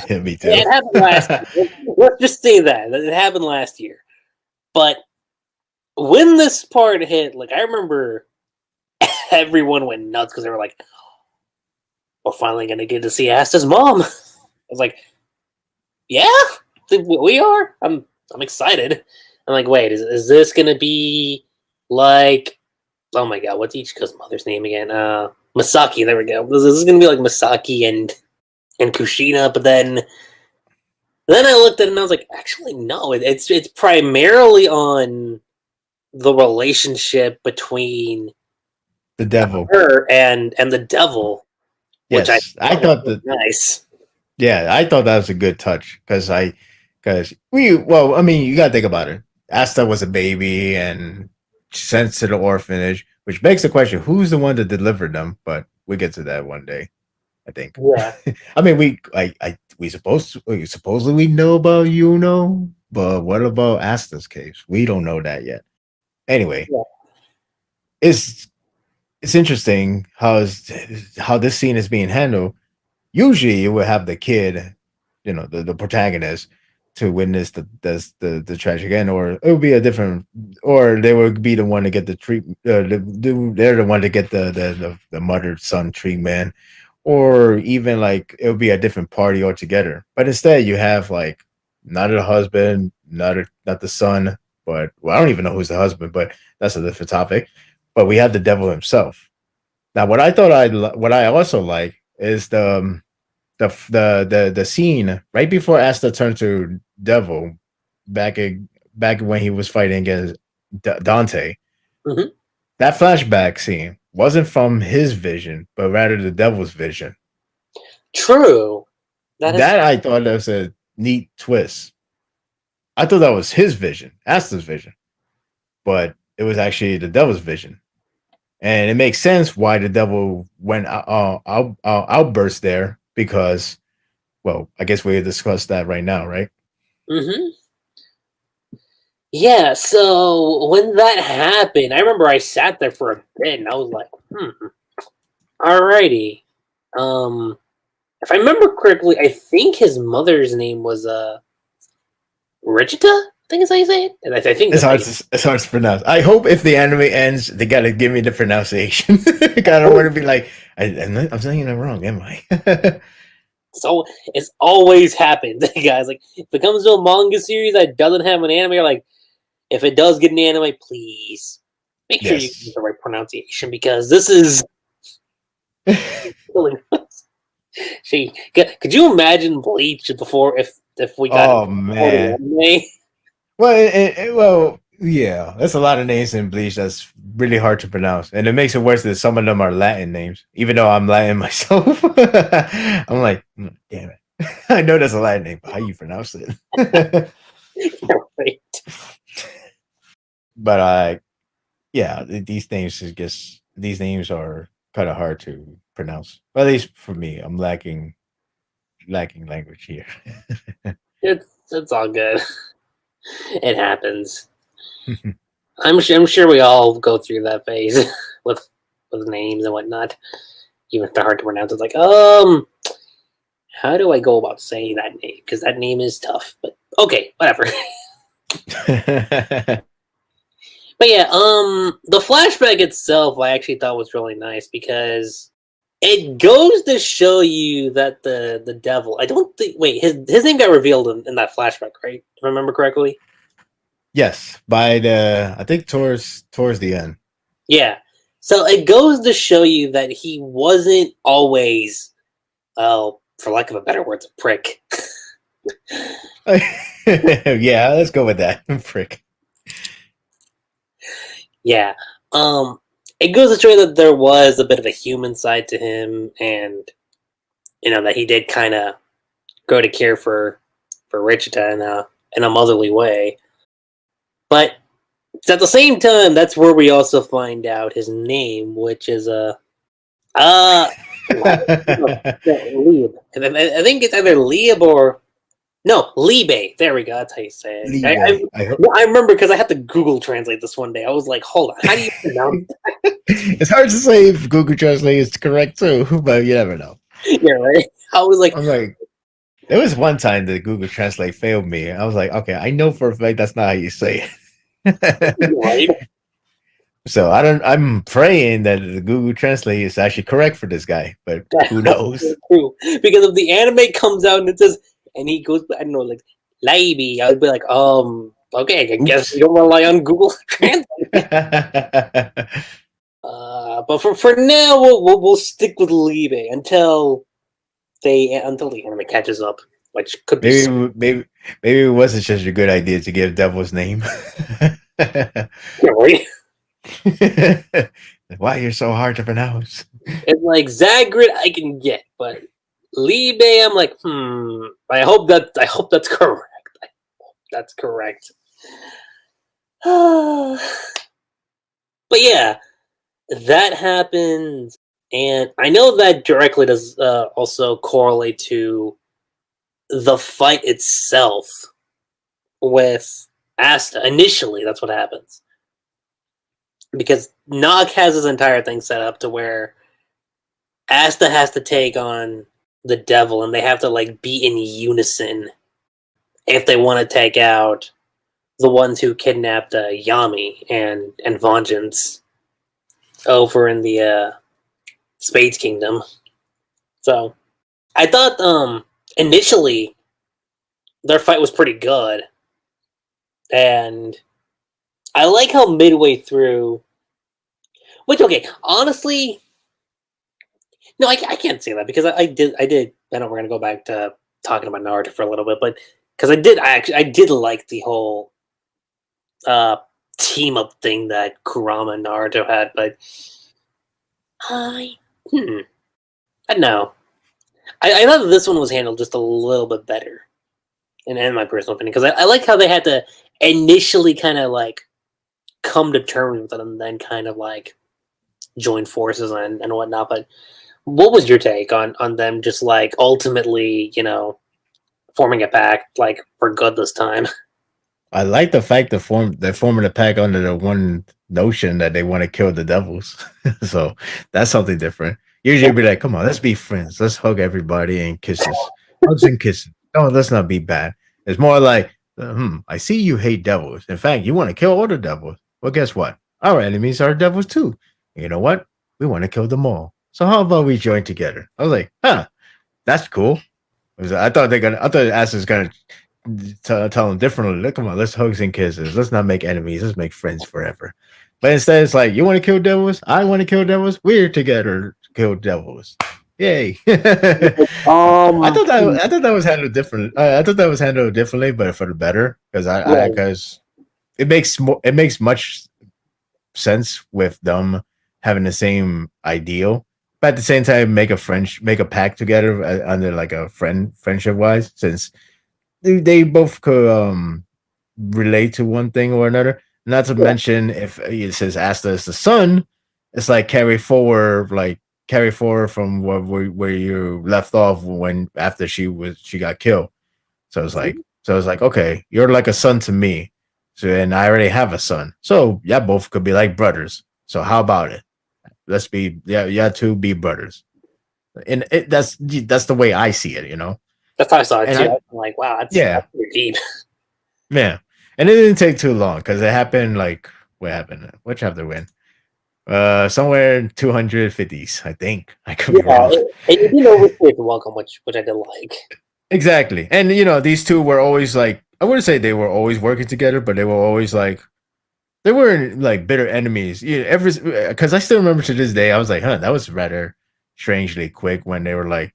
S2: Me too.
S1: it happened last year. Let's just say that it happened last year. But when this part hit, like I remember, everyone went nuts because they were like, "We're finally gonna get to see Asta's mom." I was like, "Yeah, we are. I'm excited." I'm like, "Wait, is this gonna be like?" Oh my god, what's Ichiko's mother's name again? Masaki. There we go. This is gonna be like Masaki and Kushina, but then I looked at it and I was like, actually, no. It's primarily on the relationship between
S2: The devil.
S1: her and the devil, which I
S2: Yes, I
S1: thought was
S2: thought
S1: really
S2: that.
S1: nice.
S2: Yeah, I thought that was a good touch because we well, I mean, you gotta think about it. Asta was a baby and sent to the orphanage, which begs the question: who's the one that delivered them? But we get to that one day. I think.
S1: Yeah.
S2: I mean, we supposedly we know about but what about Asta's case? We don't know that yet. Anyway,
S1: Yeah.
S2: it's it's interesting how this scene is being handled. Usually, you would have the kid, the protagonist, to witness the tragic end, or it would be a different, or they would be the one to get the treatment. They're the one to get the mother son treatment, or even like it would be a different party altogether. But instead, you have like not the husband, not the son, but well, I don't even know who's the husband, but that's a different topic. But we have the devil himself. Now, what I also like is the scene right before Asta turned to devil, back back when he was fighting against Dante.
S1: Hmm.
S2: That flashback scene wasn't from his vision, but rather the devil's vision.
S1: True. That is.
S2: That I thought that was a neat twist. I thought that was his vision, Asta's vision, but it was actually the devil's vision, and it makes sense why the devil went outburst there because, well, I guess we discussed that right now, right?
S1: Hmm. Yeah. So when that happened, I remember I sat there for a bit and I was like, alrighty. If I remember correctly, I think his mother's name was Regita. I think is how you say it. And I think
S2: It's
S1: that's how
S2: hard
S1: you.
S2: it's hard to pronounce. I hope if the anime ends, they gotta give me the pronunciation. I don't want to be like, I'm saying it wrong, am I?
S1: So it's always happened, guys. Like if it comes to a manga series that doesn't have an anime, or like if it does get an anime, please make sure you get
S2: Yes.
S1: the right pronunciation because this is killing us. Could you imagine Bleach before if we got
S2: Oh
S1: into the
S2: man.
S1: anime?
S2: Well, yeah. That's a lot of names in Bleach. That's really hard to pronounce, and it makes it worse that some of them are Latin names. Even though I'm Latin myself, I'm like, damn it. I know that's a Latin name, but how you pronounce it?
S1: Right.
S2: But yeah, these names are kind of hard to pronounce. Well, at least for me, I'm lacking language here.
S1: It's all good. It happens. I'm sure we all go through that phase with names and whatnot. Even if they're hard to pronounce, it's like, how do I go about saying that name? Because that name is tough. But okay, whatever. But yeah, the flashback itself, I actually thought was really nice because it goes to show you that the devil. I don't think. Wait, his name got revealed in that flashback, right? If I remember correctly.
S2: Yes, by the I think towards the end.
S1: Yeah. So it goes to show you that he wasn't always, well, for lack of a better word, a prick.
S2: Yeah, let's go with that. Frick.
S1: Yeah. Um, it goes to show you that there was a bit of a human side to him, and that he did kind of grow to care for Richita in a motherly way. But at the same time, that's where we also find out his name, which is uh Lieb. I think it's either Lieb or no Libe. There we go. That's how you say it.
S2: Libe. I hope
S1: I remember because I had to Google translate this one day. I was like, hold on, how do you pronounce
S2: it's hard to say if Google Translate is correct too, but you never know.
S1: that? Yeah, right. I was like,
S2: I'm like, there was one time that Google Translate failed me. I was like, okay, I know for a fact that's not how you say it.
S1: right.
S2: So I'm praying that the Google Translate is actually correct for this guy, but who knows?
S1: True. Because if the anime comes out and it says, and he goes, I don't know, like Laibi, I would be like, okay, I guess you don't rely on Google Translate. But for now, we'll stick with Libe until the anime catches up, which could be.
S2: maybe it wasn't such a good idea to give Devil's name.
S1: Yeah, right?
S2: Why you're so hard to pronounce?
S1: It's like Zagrid, I can get, but Libe, I'm like, I hope that's correct. I hope that's correct. But yeah, that happened. And I know that directly does also correlate to the fight itself with Asta. Initially, that's what happens. Because Nog has his entire thing set up to where Asta has to take on the devil, and they have to like be in unison if they want to take out the ones who kidnapped Yami and Vengeance over in the Spades Kingdom. So I thought initially their fight was pretty good, and I like how midway through, which okay, honestly, no, I can't say that because I did. I know we're gonna go back to talking about Naruto for a little bit, but because I did like the whole uh team up thing that Kurama and Naruto had, but I I don't know. I thought this one was handled just a little bit better, in my personal opinion, because I like how they had to initially kind of like come to terms with it and then kind of like join forces and whatnot. But what was your take on them just like ultimately, forming a pact like for good this time?
S2: I like the fact that they're forming a pack under the one notion that they want to kill the devils. So that's something different. Usually
S1: Yeah.
S2: it'd be like, come on, let's be friends. Let's hug everybody and kisses. Hugs and kisses. No, let's not be bad. It's more like, I see you hate devils. In fact, you want to kill all the devils. Well, guess what? Our enemies are devils too. And you know what? We want to kill them all. So how about we join together? I was like, that's cool. I thought Ass was gonna tell them differently. Look, come on, let's hugs and kisses. Let's not make enemies. Let's make friends forever. But instead, it's like, you want to kill devils? I want to kill devils. We're together to kill devils. Yay! I thought that was handled different. I thought that was handled differently, but for the better, because
S1: Right.
S2: because it makes much sense with them having the same ideal, but at the same time, make a pact together under like a friendship wise, since they both could relate to one thing or another. Not to
S1: Yeah.
S2: mention, if it says Asta is the son, it's like carry forward from where you left off when after she got killed. So it's like, okay, you're like a son to me. So and I already have a son. So yeah, both could be like brothers. So how about it? Let's be yeah, two be brothers. And that's the way I see it.
S1: That's how I saw it
S2: And
S1: too.
S2: I
S1: I'm like, wow,
S2: yeah,
S1: that's pretty deep.
S2: yeah. And it didn't take too long because it happened like what happened? What chapter when? Somewhere in 250s, I think. I could be
S1: Yeah,
S2: wrong.
S1: and you didn't overstay the welcome, which I did like.
S2: Exactly. And these two were always like, I wouldn't say they were always working together, but they were always like they weren't like bitter enemies. Every because I still remember to this day, I was like, that was rather strangely quick when they were like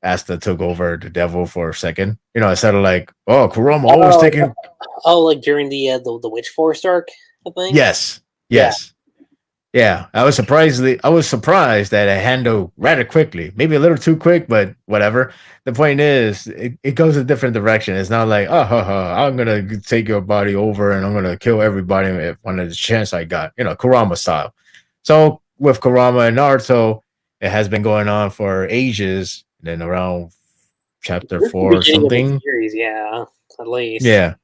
S2: Asta took over the devil for a second. Instead of like, oh, Kurama always
S1: Oh,
S2: taking.
S1: like during the Witch Forest arc, I think.
S2: Yes,
S1: Yeah,
S2: yes. Yeah, I was surprised that it handled rather quickly. Maybe a little too quick, but whatever. The point is, it goes a different direction. It's not like, I'm gonna take your body over and I'm gonna kill everybody if one of the chance I got, Kurama style. So with Kurama and Naruto, it has been going on for ages. Then around chapter
S1: this is the
S2: 4 or
S1: beginning of the
S2: something,
S1: series. Yeah, at least.
S2: yeah,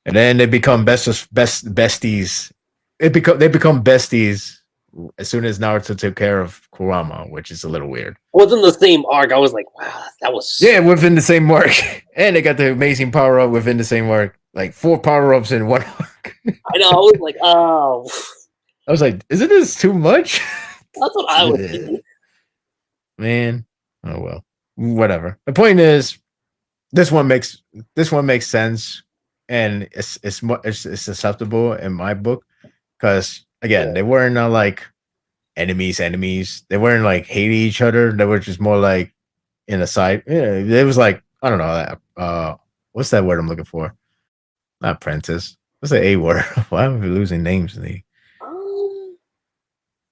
S2: and then they become besties. They become besties as soon as Naruto took care of Kurama, which is a little weird.
S1: Within the same arc, I was like, wow, that was.
S2: Yeah, within the same arc, and they got the amazing power up within the same arc, like 4 power ups in one arc.
S1: I know. I was like, oh,
S2: I was like, isn't this too much?
S1: that's what I was thinking.
S2: Man, oh well, whatever. The point is, this one makes sense, and it's acceptable in my book because again, they weren't like enemies. They weren't like hating each other. They were just more like in a side. Yeah, it was like I don't know. What's that word I'm looking for? Not apprentice. What's the A word? Why am I losing names in the?
S1: Um,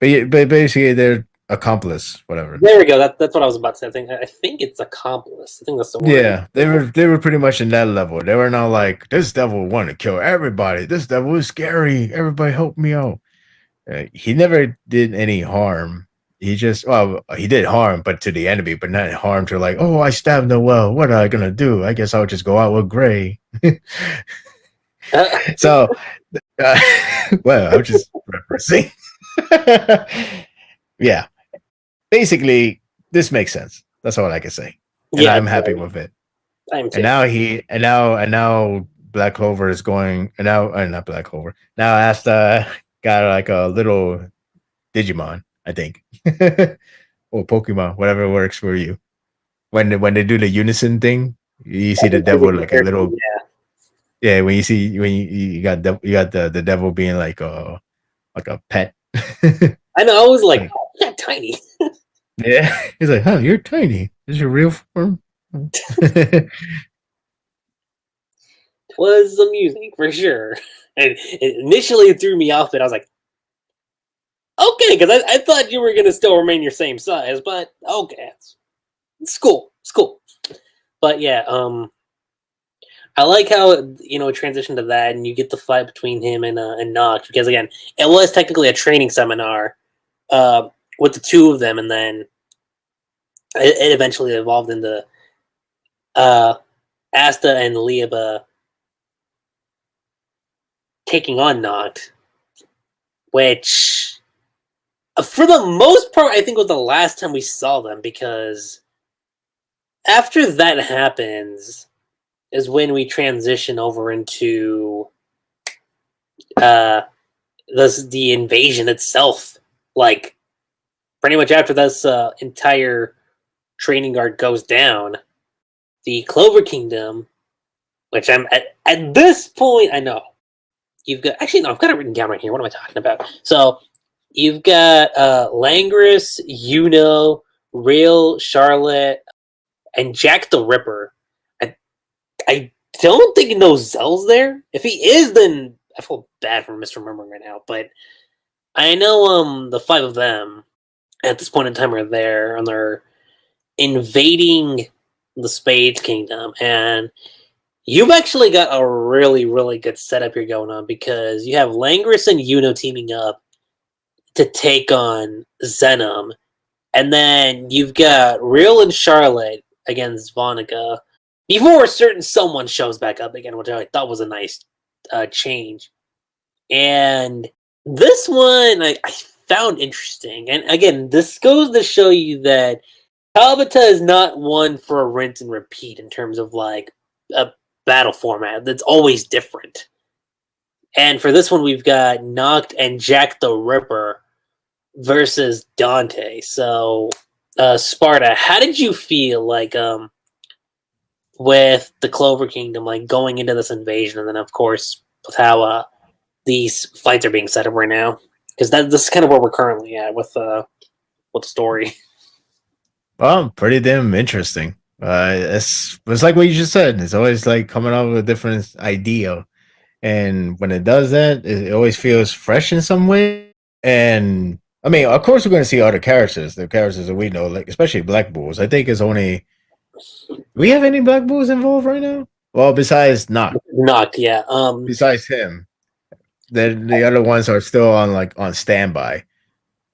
S2: But basically, they're accomplice, whatever.
S1: there we go. That's what I was about to say. I think it's accomplice. I think that's the word.
S2: Yeah, they were pretty much in that level. They were not like this devil wanted to kill everybody. This devil is scary. Everybody help me out. He never did any harm he did harm, but to the enemy, but not harm to like, oh, I stabbed Noel. What am I gonna do? I guess I'll just go out with Gray. So, uh, well, I'm just referencing. Yeah, basically, this makes sense. That's all I can say, and
S1: Yeah,
S2: I'm happy with it.
S1: I'm too.
S2: And now Black Clover is going, and now not Black Clover. Now Asta got like a little Digimon, I think, or Pokemon, whatever works for you. When they do the unison thing, you see the devil like a little. Yeah, when you got the devil being like a pet.
S1: I know. I was like,
S2: Like,
S1: oh, that tiny.
S2: yeah, he's like, "Oh, you're tiny. This is your real form."
S1: Was amusing for sure, and initially it threw me off, but I was like, okay, because I thought you were gonna still remain your same size, but okay, it's cool, it's cool. But yeah, I like how it transitioned to that, and you get the fight between him and Noct, because again, it was technically a training seminar with the two of them, and then it eventually evolved into Asta and Liaba taking on Noct, which for the most part I think was the last time we saw them, because after that happens is when we transition over into the invasion itself. Like, pretty much after this entire training guard goes down, the Clover Kingdom, which I'm at this point, I know you've got. Actually, no, I've got it written down right here. What am I talking about? So you've got Langris, Real, Charlotte, and Jack the Ripper. I don't think Nozelle's there. If he is, then I feel bad for misremembering right now. But I know the five of them at this point in time are there, and they're invading the Spades Kingdom. And you've actually got a really, really good setup here going on, because you have Langris and teaming up to take on Zenom. And then you've got Real and Charlotte against Vonica, before a certain someone shows back up again, which I thought was a nice change. And this one I found interesting. And again, this goes to show you that Tabata is not one for a rinse and repeat in terms of like a battle format that's always different. And for this one, we've got Noct and Jack the Ripper versus Dante. So, Sparta, how did you feel like with the Clover Kingdom, like going into this invasion, and then of course with how these fights are being set up right now? Because this is kind of where we're currently at with the story.
S2: Well, pretty damn interesting. It's like what you just said. It's always like coming up with a different idea, and when it does that, it always feels fresh in some way. And I mean, of course, we're going to see other characters, the characters that we know, like especially Black Bulls. I think it's only. Do we have any Black Bulls involved right now? Well, besides
S1: Noct, yeah.
S2: besides him, the other ones are still on standby.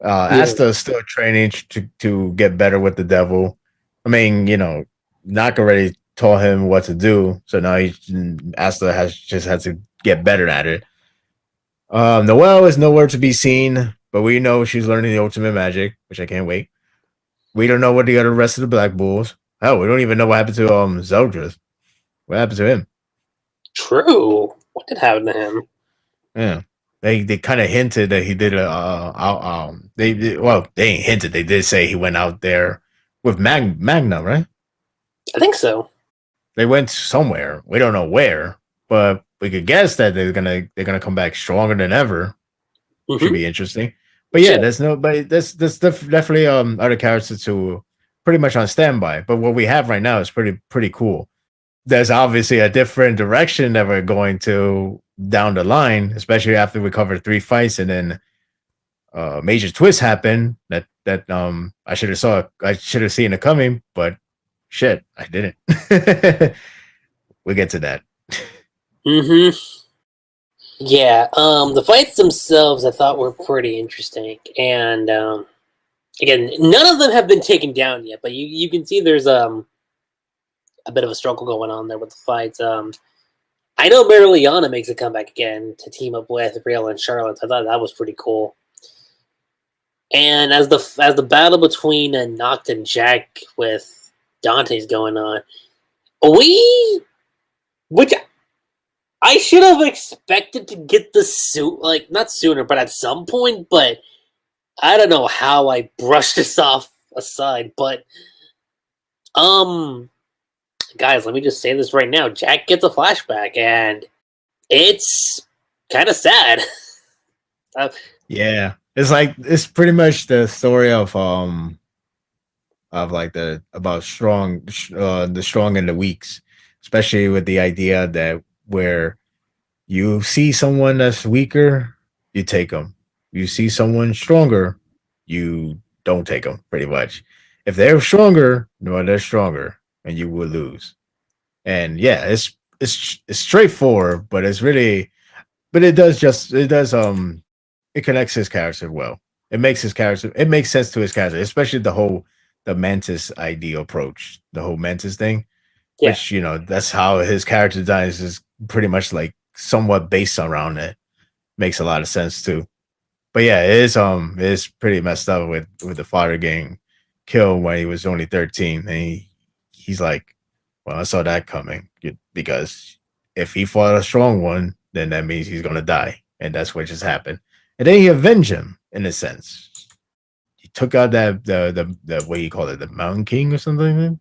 S1: Yeah.
S2: Asta's still training to get better with the devil. I mean, Nak already taught him what to do, so now Asta has to get better at it. Noelle is nowhere to be seen, but we know she's learning the ultimate magic, which I can't wait. We don't know what the other rest of the Black Bulls. Hell, we don't even know what happened to Zeldris. What happened to him?
S1: True. What did happen to him?
S2: Yeah. They kind of hinted that he did they ain't hinted. They did say he went out there with Magna, right?
S1: I think so.
S2: They went somewhere. We don't know where, but we could guess that they're gonna come back stronger than ever. Mm-hmm. Should be interesting. But yeah, there's definitely other characters who pretty much on standby. But what we have right now is pretty cool. There's obviously a different direction that we're going to down the line, especially after we cover 3 fights and then major twists happen that I should have seen it coming, but shit, I didn't. We'll get to that.
S1: Mm-hmm. Yeah, the fights themselves I thought were pretty interesting, and Again, none of them have been taken down yet, but you can see there's a bit of a struggle going on there with the fights. I know Marileana makes a comeback again to team up with Real and Charlotte. I thought that was pretty cool. And as the battle between Noct and Jack with Dante's going on, which I should have expected to get the suit, like not sooner, but at some point. But I don't know how I brushed this off aside. But guys, let me just say this right now: Jack gets a flashback, and it's kind of sad.
S2: Yeah, it's pretty much the story of like the strong and the weaks, especially with the idea that where you see someone that's weaker, you take them. You see someone stronger, you don't take them. Pretty much, if they're stronger, no, they're stronger, and you will lose. And yeah, it's straightforward, but it's really, but it connects his character well. It makes his character. It makes sense to his character, especially the Mantis ideal approach, the whole Mantis thing,
S1: Yeah.
S2: which that's how his character design is pretty much like somewhat based around it. Makes a lot of sense too. But yeah, it's pretty messed up with the father getting killed when he was only 13, and he's like, well, I saw that coming because if he fought a strong one, then that means he's gonna die, and that's what just happened. And then he avenged him in a sense. He took out the what you call it, the Mountain King or something like that?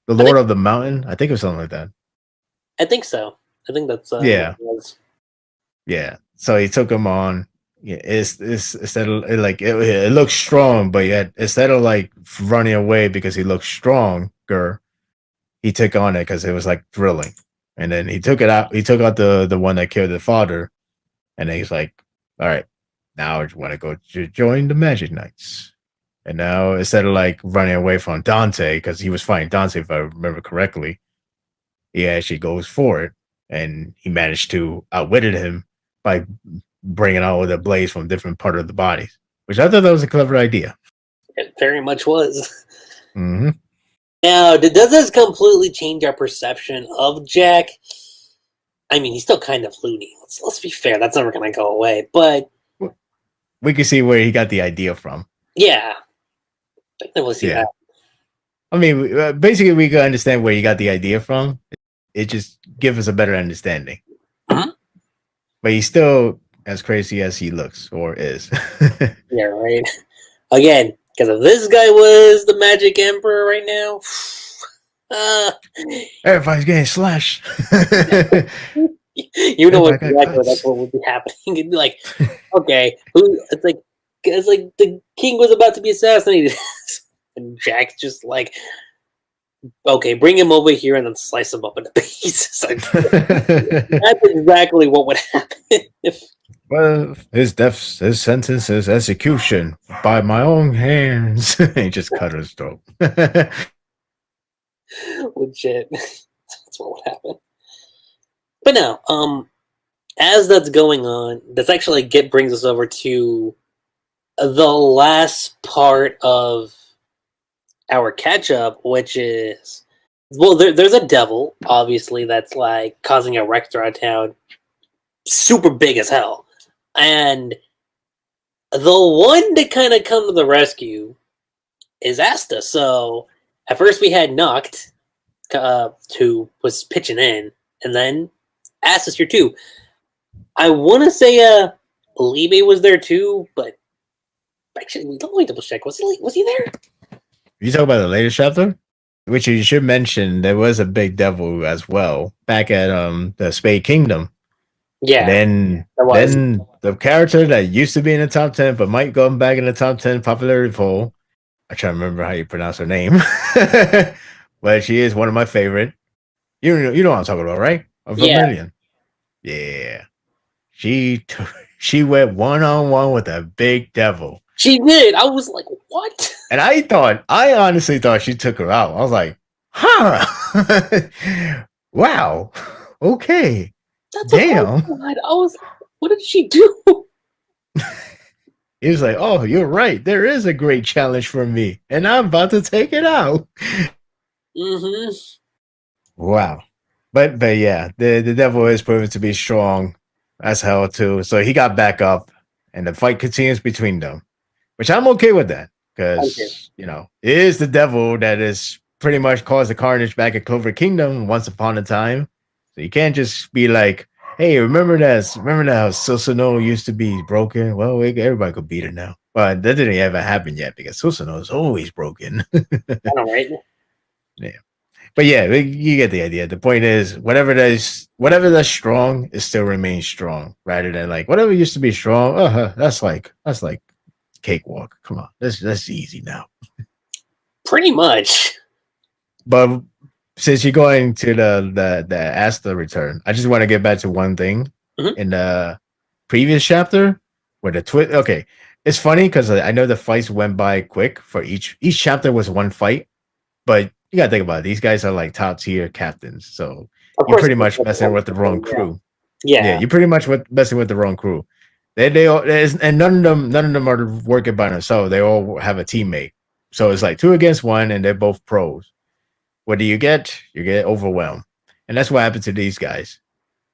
S2: The Lord of the Mountain, I think it was something like that.
S1: I think so. I think that's
S2: yeah. Yeah. So he took him on. Yeah, it's instead of like it looks strong, but yet instead of like running away because he looked stronger, he took on it because it was like thrilling. And then he took it out. He took out the one that killed the father, and then he's like, "All right, now I want to go join the Magic Knights." And now instead of like running away from Dante because he was fighting Dante, if I remember correctly, he actually goes for it, and he managed to outwit him by bringing out the blades from different part of the bodies, which I thought that was a clever idea.
S1: It very much was.
S2: Mm-hmm.
S1: Now, does this completely change our perception of Jack? I mean, he's still kind of loony. Let's be fair. That's never going to go away. But
S2: we can see where he got the idea from.
S1: Yeah. We'll see that.
S2: I mean, basically, we can understand where he got the idea from. It just gives us a better understanding.
S1: Mm-hmm.
S2: But he's still as crazy as he looks or is.
S1: Yeah, right. Again, because if this guy was the Magic Emperor right now,
S2: everybody's getting slashed.
S1: You know what? Exactly, that's what would be happening. It'd be like, okay, it's like the king was about to be assassinated, and Jack's just like, okay, bring him over here and then slice him up into pieces. That's exactly what would happen if.
S2: Well, his sentence is execution by my own hands. He just cut his throat.
S1: Legit. That's what would happen. But no, as that's going on, that's actually brings us over to the last part of our catch-up, which is, well, there's a devil, obviously, that's like causing a wreck throughout town. Super big as hell. And the one to kind of come to the rescue is Asta. So at first we had Noct, who was pitching in, and then Asta's here too. I want to say Libe was there too, but actually, don't let me double check. Was he there?
S2: You talk about the latest chapter? Which you should mention, there was a big devil as well back at the Spade Kingdom.
S1: Yeah.
S2: Then the character that used to be in the top 10 but might go back in the top 10 popularity poll. I try to remember how you pronounce her name. But she is one of my favorite. You know what I'm talking about, right? Of Vermilion. Yeah. She went one-on-one with a big devil.
S1: She did. I was like, what?
S2: And I honestly thought she took her out. I was like, huh. Wow. Okay.
S1: That's
S2: damn.
S1: I was like, what did she do?
S2: He was like, "Oh, you're right. There is a great challenge for me, and I'm about to take it out."
S1: Mm-hmm.
S2: Wow. But yeah, the devil is proven to be strong as hell too. So he got back up, and the fight continues between them, which I'm okay with that
S1: Okay.
S2: because it is the devil that is pretty much caused the carnage back at Clover Kingdom once upon a time. So you can't just be like, "Hey, remember that how Susanoo used to be broken? Well, everybody could beat it now." But that didn't ever happen yet because Susanoo is always broken.
S1: I know, right?
S2: Yeah. But yeah, you get the idea. The point is, whatever that's strong, it still remains strong, rather than like whatever used to be strong. That's like cakewalk. Come on, that's easy now.
S1: Pretty much.
S2: But since you're going to the Asta return, I just want to get back to one thing
S1: Mhm.
S2: in the previous chapter where the twist. Okay, it's funny because I know the fights went by quick. For each chapter was one fight, but you gotta think about it. These guys are like top tier captains, so
S1: Of
S2: you're
S1: course.
S2: pretty much messing with the wrong
S1: Yeah.
S2: crew. Yeah,
S1: Yeah.
S2: you're pretty much messing with the wrong crew. And none of them are working by themselves. They all have a teammate. So it's like two against one, and they're both pros. What do you get? You get overwhelmed, and that's what happened to these guys.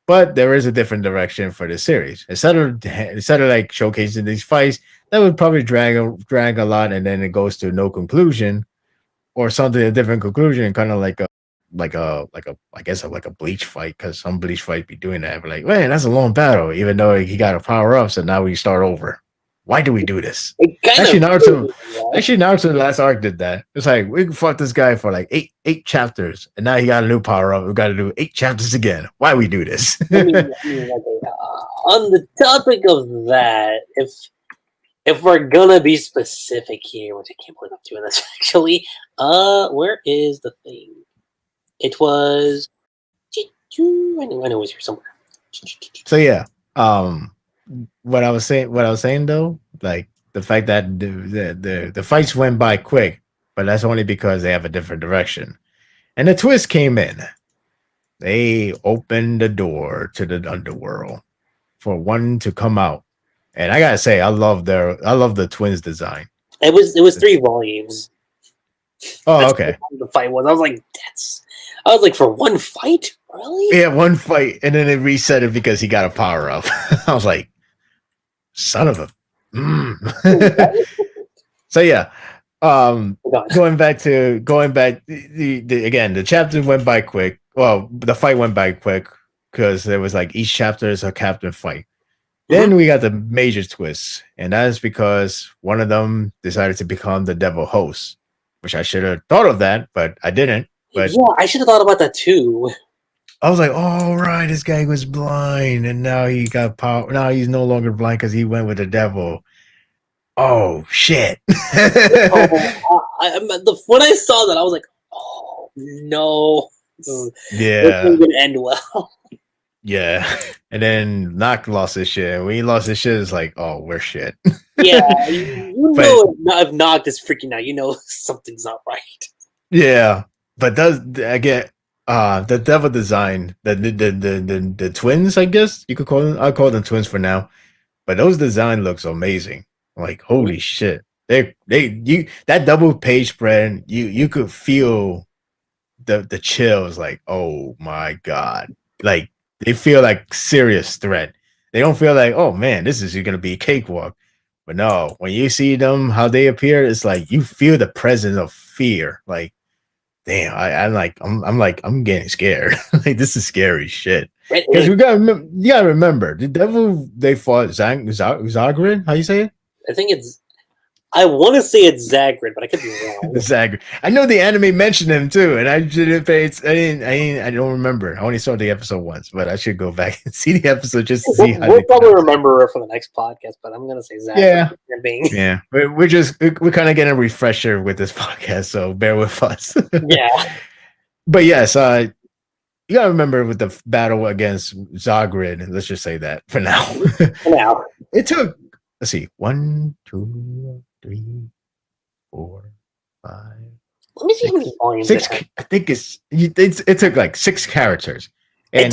S2: But there is a different direction for this series. Instead of like showcasing these fights, that would probably drag a lot, and then it goes to no conclusion or something a different conclusion, kind of like a I guess like a bleach fight because some bleach fight be doing that. But like, man, that's a long battle, even though he got a power up. So now we start over. Why do we do this?
S1: It kind
S2: Actually,
S1: of.
S2: Naruto. Actually, Naruto, the last arc did that. It's like we fought this guy for like eight chapters, and now he got a new power up. We got to do 8 chapters again. Why we do this?
S1: Okay, on the topic of that, if we're gonna be specific here, which I can't believe I'm doing this actually, where is the thing? It was. I know it was here somewhere.
S2: So yeah, what I was saying though, like the fact that the fights went by quick, but that's only because they have a different direction. And the twist came in. They opened the door to the underworld for one to come out. And I gotta say, I love the twins design.
S1: It was 3 volumes.
S2: Oh,
S1: That's
S2: okay.
S1: what the fight was. I was like, for one fight, really?
S2: Yeah, one fight, and then it reset it because he got a power up. I was like, son of a. So yeah,
S1: Oh,
S2: going back again, the chapter went by quick. Well, the fight went by quick because there was like each chapter is a captain fight. Then we got the major twist, and that is because one of them decided to become the devil host, which I should have thought of that, but I didn't. But
S1: yeah, I should have thought about that too.
S2: I was like, "Oh right, this guy was blind, and now he got power. Now he's no longer blind because he went with the devil." Oh shit!
S1: Oh, when I saw that, I was like, "Oh no, this
S2: Yeah,
S1: isn't gonna end well."
S2: yeah. And then Nock lost his shit. And when he lost his shit, it's like, oh, we're shit.
S1: Yeah, you
S2: But
S1: know if Nog is freaking out, you know something's not right.
S2: yeah, but does again the devil design the twins, I guess you could call them. I'll call them twins for now. But those design looks amazing. Like holy shit. You that double page spread, you could feel the chills like, oh my god. Like they feel like serious threat. They don't feel like, oh man, this is gonna be a cakewalk. But no, when you see them, how they appear, it's like you feel the presence of fear. Like, damn, I'm getting scared. Like this is scary shit.
S1: Right?
S2: Because you gotta remember the devil they fought Zagrid. How you say it?
S1: I think I want to say it's Zagrid, but I could be wrong.
S2: Zagrid. I know the anime mentioned him too, and I didn't pay. I don't remember. I only saw the episode once, but I should go back and see the episode just to see how.
S1: We'll probably remember it for the next podcast, but I'm gonna say Zagrid.
S2: Yeah. We're kind of getting a refresher with this podcast, so bear with us.
S1: Yeah.
S2: But yes, you gotta remember with the battle against Zagrid, let's just say that for now.
S1: For now.
S2: It took, let's see, 1, 2, 3, 4, 5.
S1: Let me see how many volumes.
S2: I think it took like 6 characters, and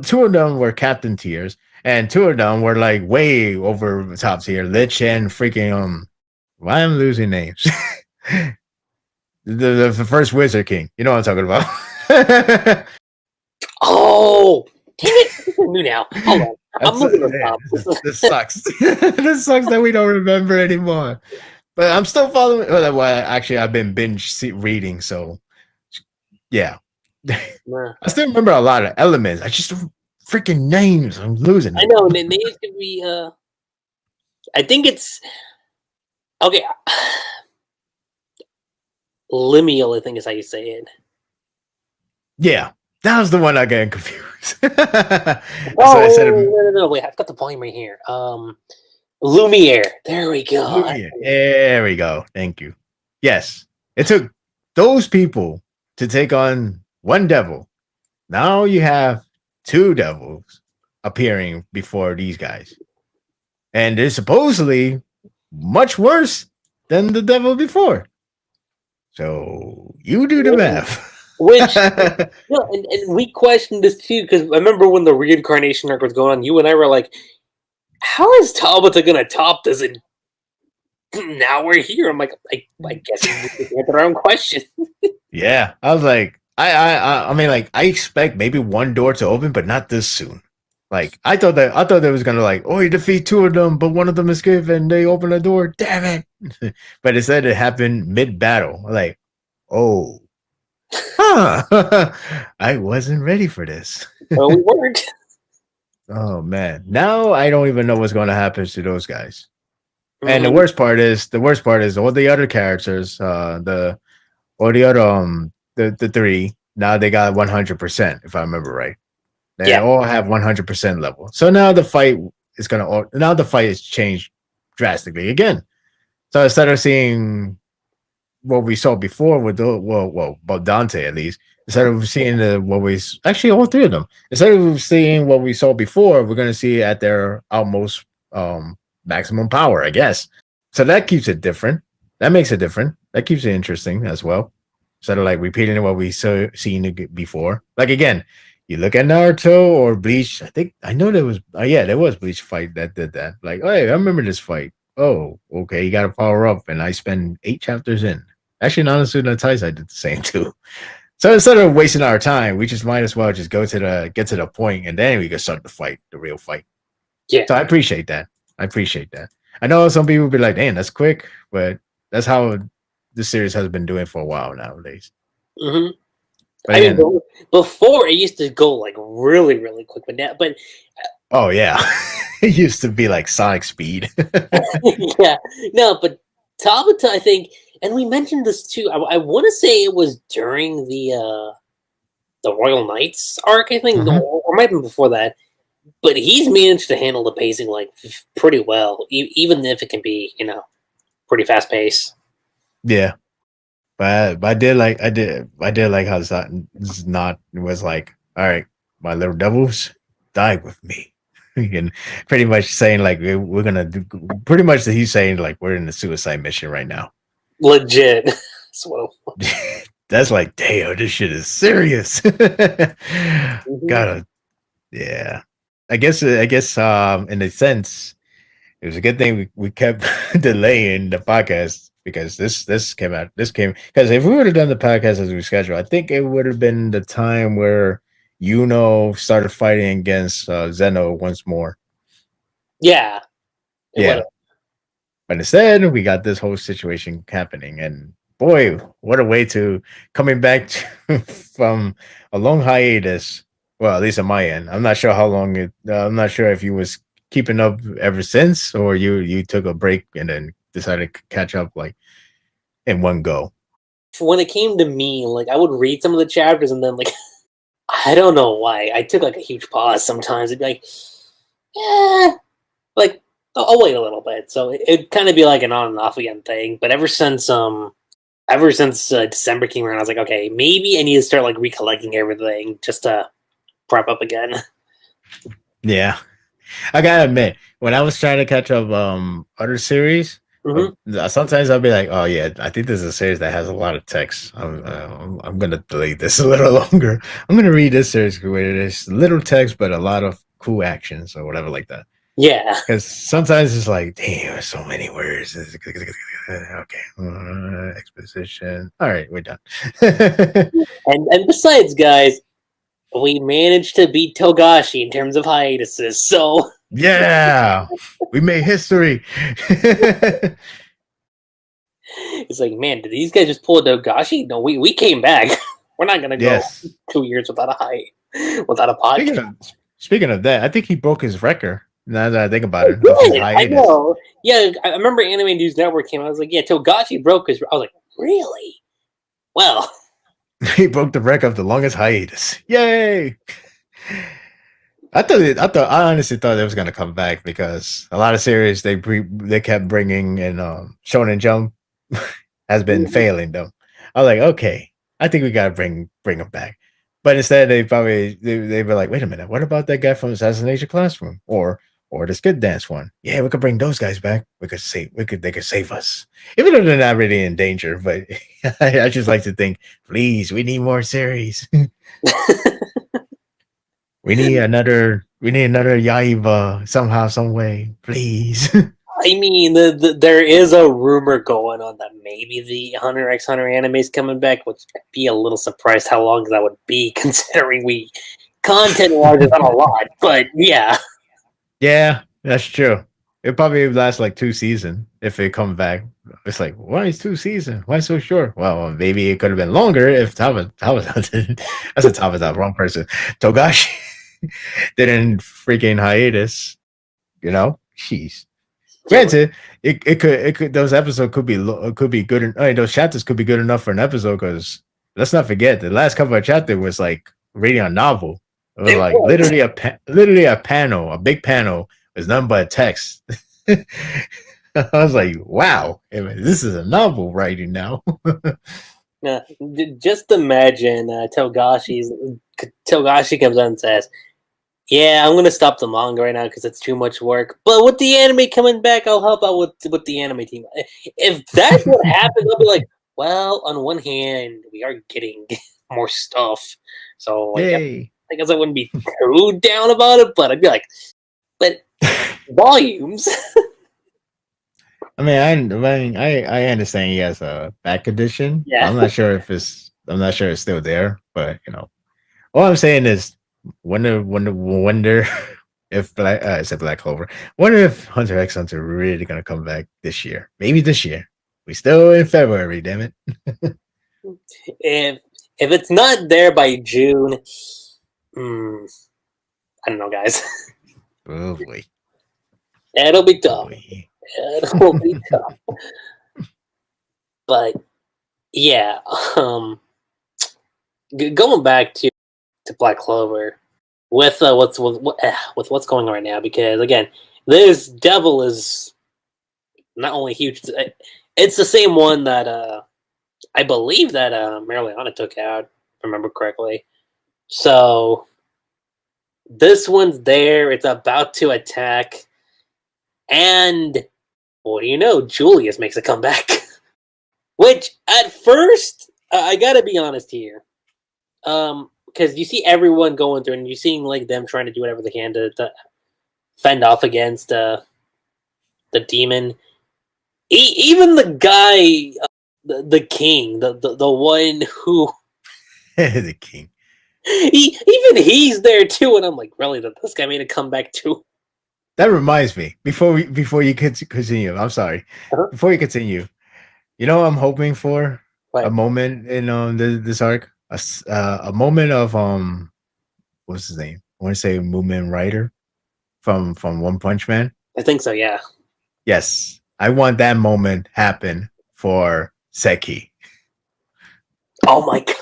S2: two of them were captain tiers, and two of them were like way over top tier. Lich and freaking why am I losing names? The first Wizard King. You know what I'm talking about.
S1: Oh, damn it! I knew now. Hold on. I'm looking at top.
S2: This sucks. This sucks that we don't remember anymore. But I'm still following. Well, actually, I've been binge reading, so yeah. I still remember a lot of elements. I just freaking names. I'm losing them.
S1: I know. The names could be. I think it's okay. Lineal, I think is how you say it.
S2: Yeah, that was the one I got confused.
S1: No, wait, I've got the volume right here. Lumiere. There we go.
S2: Lumiere. There we go. Thank you. Yes, it took those people to take on one devil. Now you have two devils appearing before these guys, and they're supposedly much worse than the devil before. So you do the math.
S1: Which, and we questioned this too, because I remember when the reincarnation arc was going on, you and I were like, how is Tabata going to top this? And now we're here. I'm like, I guess we answer our own question.
S2: Yeah, I was like, I mean, like, I expect maybe one door to open, but not this soon. Like, I thought they was gonna like, oh, you defeat two of them, but one of them escaped and they open the door. Damn it! But instead, it happened mid battle. Like, oh. Huh. I wasn't ready for this.
S1: Well, we weren't.
S2: Oh man. Now I don't even know what's going to happen to those guys. Mm-hmm. And the worst part is all the other characters, the three, now they got 100%, if I remember right. They all have 100% level. So now the fight is changed drastically again. So instead of seeing what we saw before with about Dante at least, instead of seeing all three of them, instead of seeing what we saw before, we're going to see at their utmost maximum power, I guess. So that keeps it different. That makes it different. That keeps it interesting as well. Instead of like repeating what we seen before. Like again, you look at Naruto or Bleach. I know there was Bleach fight that did that. Like, oh, hey, I remember this fight. Oh, okay, you got to power up, and I spend 8 chapters in. Actually, Nanasu no Taisai did the same too. So instead of wasting our time, we just might as well just get to the point, and then we can start the real fight.
S1: Yeah.
S2: So I appreciate that. I know some people will be like, "Damn, that's quick," but that's how the series has been doing for a while nowadays.
S1: Mm-hmm. I mean, before it used to go like really, really quick, but
S2: oh yeah, it used to be like Sonic speed.
S1: Yeah, no, but Tabata, I think, and we mentioned this too. I want to say it was during the Royal Knights arc, I think, or might have been before that. But he's managed to handle the pacing like pretty well, even if it can be, pretty fast paced.
S2: Yeah. But I did like how Znot was like, all right, my little devils, die with me. And pretty much saying like we're gonna do pretty much that he's saying like we're in a suicide mission right now.
S1: Legit. That's what
S2: that's like, damn, this shit is serious. Gotta I guess in a sense it was a good thing we kept delaying the podcast. Because this came because if we would have done the podcast as we scheduled, I think it would have been the time where started fighting against Zeno once more.
S1: Yeah.
S2: Yeah. But instead, we got this whole situation happening, and boy, what a way to coming back from a long hiatus. Well, at least on my end, I'm not sure how long I'm not sure if you was keeping up ever since, or you took a break and then decided to catch up like in one go.
S1: When it came to me, like I would read some of the chapters and then like I don't know why I took like a huge pause sometimes. It'd be like, like I'll wait a little bit. So it'd kind of be like an on and off again thing. But ever since December came around, I was like, okay, maybe I need to start like recollecting everything just to prep up again.
S2: Yeah. I gotta admit, when I was trying to catch up other series,
S1: Mm-hmm.
S2: Sometimes I'll be like, oh yeah, I think this is a series that has a lot of text. I'm gonna delay this a little longer. I'm gonna read this series where there's little text but a lot of cool actions or whatever like that.
S1: Yeah.
S2: Because sometimes it's like, damn, so many words. Okay, exposition. All right, we're done.
S1: And besides, guys, we managed to beat Togashi in terms of hiatuses, so
S2: yeah, we made history.
S1: it's like, man, did these guys just pull a Togashi? No, we came back. We're not gonna go
S2: Yes.
S1: 2 years without a podcast.
S2: Speaking of that, I think he broke his record. Now that I think about it,
S1: Oh,
S2: of his
S1: I
S2: hiatus.
S1: know. Yeah, I remember Anime News Network came out. I was like, yeah, Togashi broke his. I was like, really? Well,
S2: He broke the record of the longest hiatus. Yay! I honestly thought it was gonna come back because a lot of series they kept bringing in Shonen Jump has been failing them. I was like, okay, I think we gotta bring them back. But instead, they were like, wait a minute, what about that guy from Assassination Classroom or the Skid Dance one? Yeah, we could bring those guys back. They could save us, even though they're not really in danger. But I just like to think, please, we need more series. We need another Yaiba somehow, some way, please.
S1: I mean, there is a rumor going on that maybe the Hunter x Hunter anime is coming back, which I'd be a little surprised how long that would be, considering we content-wise is not a lot. But yeah,
S2: Yeah, that's true. It probably lasts like 2 seasons if it comes back. It's like, why is 2 seasons? Why so short? Well, maybe it could have been longer if Tava that's a Tava, wrong person. Togashi didn't freaking hiatus, Jeez. Granted, it could those episodes could be good. Those chapters could be good enough for an episode because let's not forget the last couple of chapters was like reading a novel. It was like literally a panel, a big panel was nothing but text. I was like, wow, this is a novel writing now.
S1: just imagine Togashi comes out and says, yeah, I'm gonna stop the manga right now because it's too much work. But with the anime coming back, I'll help out with the anime team. If that's what happens, I'll be like, well, on one hand, we are getting more stuff, so like, I guess I wouldn't be too down about it. But I'd be like, but volumes.
S2: I mean, I understand he has a back edition.
S1: Yeah.
S2: I'm not sure it's still there, but all I'm saying is wonder if Black Clover. Wonder if Hunter x Hunter really gonna come back this year. Maybe this year. We still in February, damn it.
S1: if it's not there by June, I don't know, guys.
S2: Oh boy.
S1: It'll be tough. It'll be tough. But yeah, going back to Black Clover with what's going on right now, because again, this devil is not only huge. It's the same one that I believe that Marileana took out, if I remember correctly. So this one's there. It's about to attack, and what do you know? Julius makes a comeback. Which at first, I gotta be honest here, because you see everyone going through, and you're seeing like them trying to do whatever they can to fend off against the demon. Even the guy, the king, the one who
S2: the king.
S1: Even he's there too, and I'm like, really? That this guy made a comeback too?
S2: That reminds me. Before you continue, I'm sorry.
S1: Uh-huh.
S2: Before you continue, I'm hoping for
S1: What?
S2: a moment in this arc, a moment of what's his name? I want to say Movement Rider from One Punch Man.
S1: I think so. Yeah.
S2: Yes, I want that moment happen for Seki.
S1: Oh my god,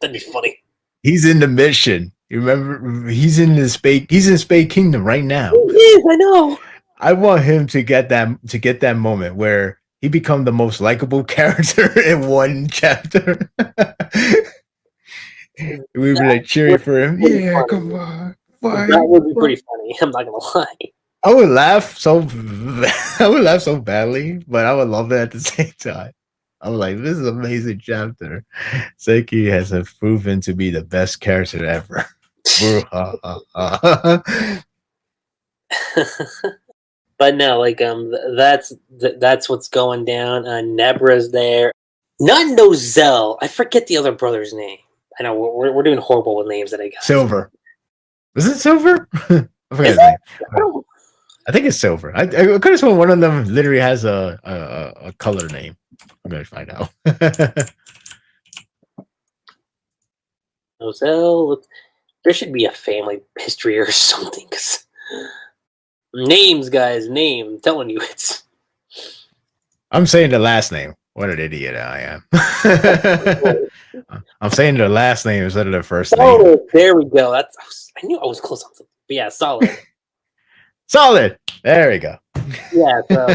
S1: that'd be funny.
S2: He's in the mission. You remember? He's in Spade Kingdom right now.
S1: He is. I know.
S2: I want him to get that moment where he become the most likable character in one chapter. We would be like cheering for him. Yeah, come on.
S1: That would be pretty funny. I'm not gonna lie.
S2: I would laugh so I would laugh so badly, but I would love it at the same time. I'm like, this is an amazing chapter. Seki has proven to be the best character ever.
S1: But no, like that's what's going down. Nebra's there. Not Nozel. I forget the other brother's name. I know we're doing horrible with names today, guys.
S2: Silver. Is it Silver? I forgot
S1: Is
S2: his name.
S1: that?
S2: I think it's Silver. I could have sworn one of them literally has a color name. I'm gonna find out.
S1: Nozel. There should be a family history or something. 'Cause names, guys, name. I'm telling you, it's.
S2: I'm saying the last name. What an idiot I am. I'm saying their last name instead of their first name.
S1: Oh, there we go. I knew I was close on something. But yeah, solid.
S2: Solid. There we go.
S1: Yeah, so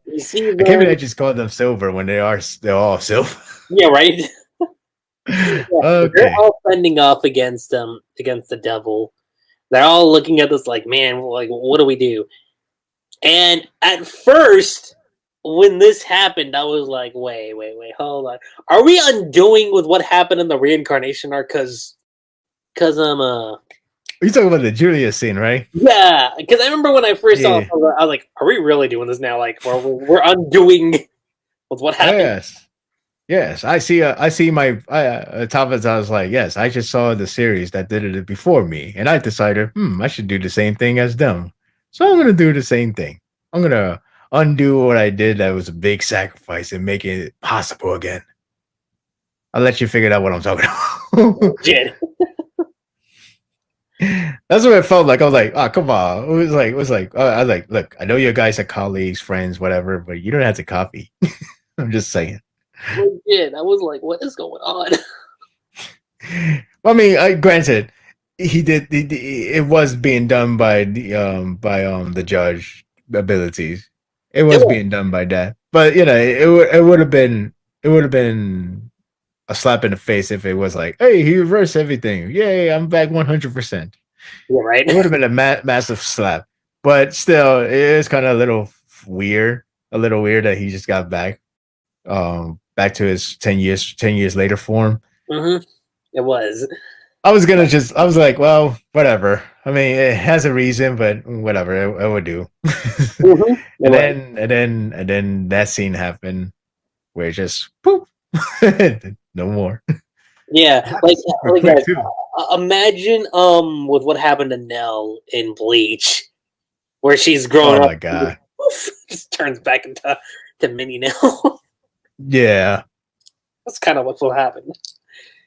S1: you see
S2: I can't believe I just called them silver when they're all silver.
S1: Yeah, right. Yeah,
S2: Okay.
S1: they're all fending off against the devil. They're all looking at this like, man, like what do we do? And at first, when this happened, I was like, wait, hold on. Are we undoing with what happened in the reincarnation arc? Cause
S2: You talking about the Julia scene, right?
S1: yeah, because I remember when I first saw it, I was like, are we really doing this now? Like, we're undoing with what happened?
S2: Yes. I see my Tavis. I was like, yes, I just saw the series that did it before me, and I decided, I should do the same thing as them. So I'm gonna do the same thing. I'm gonna undo what I did. That was a big sacrifice and make it possible again. I'll let you figure out what I'm talking about.
S1: Did.
S2: That's what it felt like. I was like, oh, come on. I was like, I was like, look, I know you guys are colleagues, friends, whatever, but you don't have to copy. I'm just saying.
S1: Legit. I was like, what is going on?
S2: Well, I mean, granted, he did. It was being done by the judge abilities. It was being done by that, but it would have been a slap in the face if it was like, hey, he reversed everything. Yay, I'm back 100%.
S1: Yeah, right.
S2: It would have been a massive slap, but still, it is kind of a little weird that he just got back, back to his 10 years later form.
S1: Mm-hmm. It was.
S2: I was like, well, whatever. I mean, it has a reason, but whatever, it would do.
S1: Mm-hmm.
S2: And then that scene happened where it just poof, no more.
S1: Yeah, like guys, imagine with what happened to Nell in Bleach, where she's growing up.
S2: Oh my god!
S1: Just turns back into mini Nell.
S2: Yeah,
S1: that's kind of what will happen.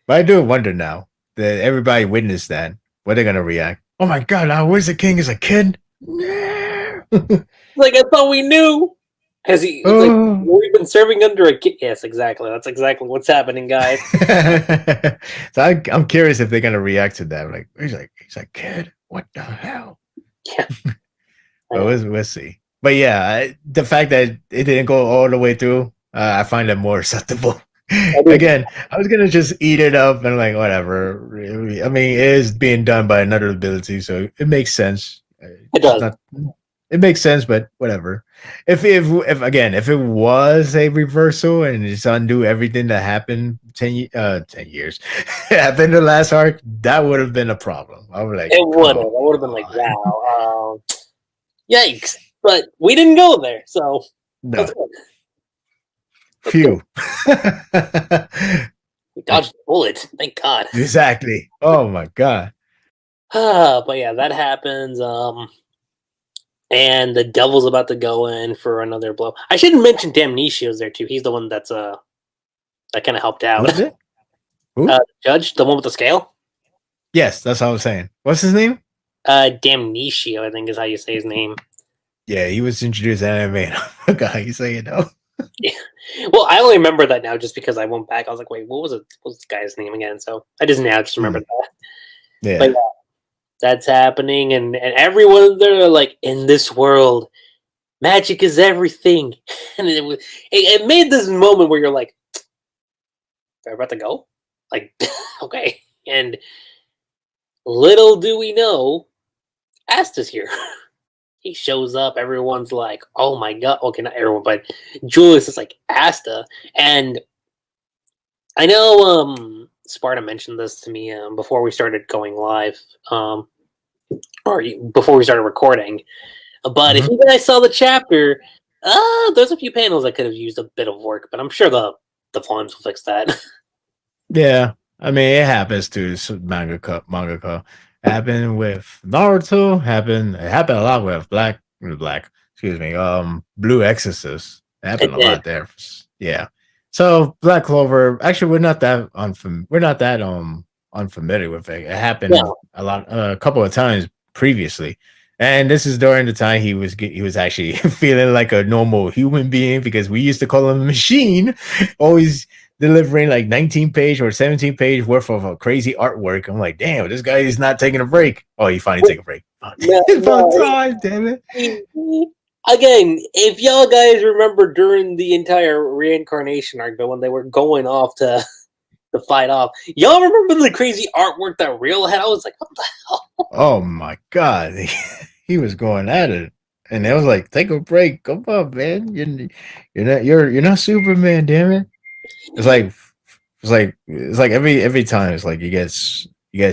S2: But I do wonder now that everybody witnessed that, what they're gonna react. Oh my god! Now Wizard King is a kid.
S1: Like I thought we knew. Has he? Like, we've been serving under a kid. Yes, exactly. That's exactly what's happening, guys.
S2: So I'm curious if they're gonna react to that. Like he's a kid. What the hell?
S1: Yeah.
S2: Well, we'll see. But yeah, the fact that it didn't go all the way through, I find that more acceptable. Again, I was gonna just eat it up and like whatever. I mean, it is being done by another ability, so it makes sense.
S1: It does.
S2: It makes sense, but whatever. If it was a reversal and just undo everything that happened 10 years happened in the last arc, that would have been a problem. I would like
S1: it would have. I would have been like, wow, yikes! But we didn't go there, so
S2: no. Phew.
S1: We dodged the bullet. Thank God.
S2: Exactly. Oh my God.
S1: But yeah, that happens. And the devil's about to go in for another blow. I shouldn't mention Damnatio's there too. He's the one that's that kind of helped out.
S2: Who's it? Who?
S1: Judge, the one with the scale.
S2: Yes, that's what I was saying. What's his name?
S1: Damnatio, I think is how you say his name.
S2: Yeah, he was introduced anime. I forgot how you say it though.
S1: Yeah. Well, I only remember that now just because I went back. I was like, wait, what was this guy's name again? So I just remember that.
S2: Yeah.
S1: But that's happening, and everyone there like, in this world, magic is everything. And it made this moment where you're like, they're about to go? Like, okay. And little do we know, Asta's here. he shows up. Everyone's like, "Oh my god!" Okay, not everyone, but Julius is like Asta, and I know Sparta mentioned this to me before we started going live, or before we started recording. But if
S2: Mhm.
S1: you guys saw the chapter, there's a few panels that could have used a bit of work, but I'm sure the volumes will fix that.
S2: Yeah, I mean it happens to mangaka. Happened with Naruto. It happened a lot with Black. Excuse me. Blue Exorcist. It
S1: It
S2: happened a
S1: did.
S2: lot there. Yeah. So Black Clover. Actually, we're not that unfamiliar with it. It happened
S1: No.
S2: a couple of times previously. And this is during the time he was actually feeling like a normal human being because we used to call him a machine, always delivering like 19-page or 17-page worth of a crazy artwork. I'm like, damn, this guy is not taking a break. Oh, he finally take a break.
S1: No,
S2: It's about
S1: no.
S2: time, damn it.
S1: Again, if y'all guys remember during the entire reincarnation arc, but when they were going off to fight off, y'all remember the crazy artwork that Real had? I was like, what the hell?
S2: Oh my god, he was going at it, and I was like, take a break. Come on, man. You're not Superman, damn it. It's like it's like every time it's like you get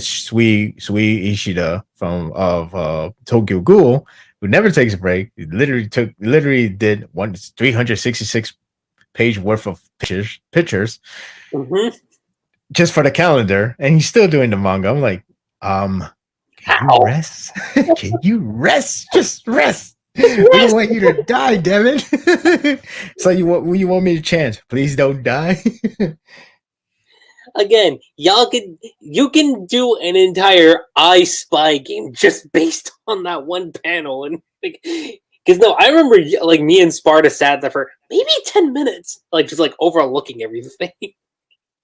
S2: sweet Ishida from of Tokyo Ghoul, who never takes a break. He literally did 366 page worth of pictures
S1: Mm-hmm.
S2: just for the calendar, and he's still doing the manga. I'm like, can you
S1: How?
S2: rest? Can you rest? Just rest.
S1: Just
S2: We don't
S1: rest.
S2: want you to die, damn it. So you want me to chant? Please don't die.
S1: Again, you can do an entire I Spy game just based on that one panel, and because no, I remember like me and Sparta sat there for maybe 10 minutes, like just like overlooking everything.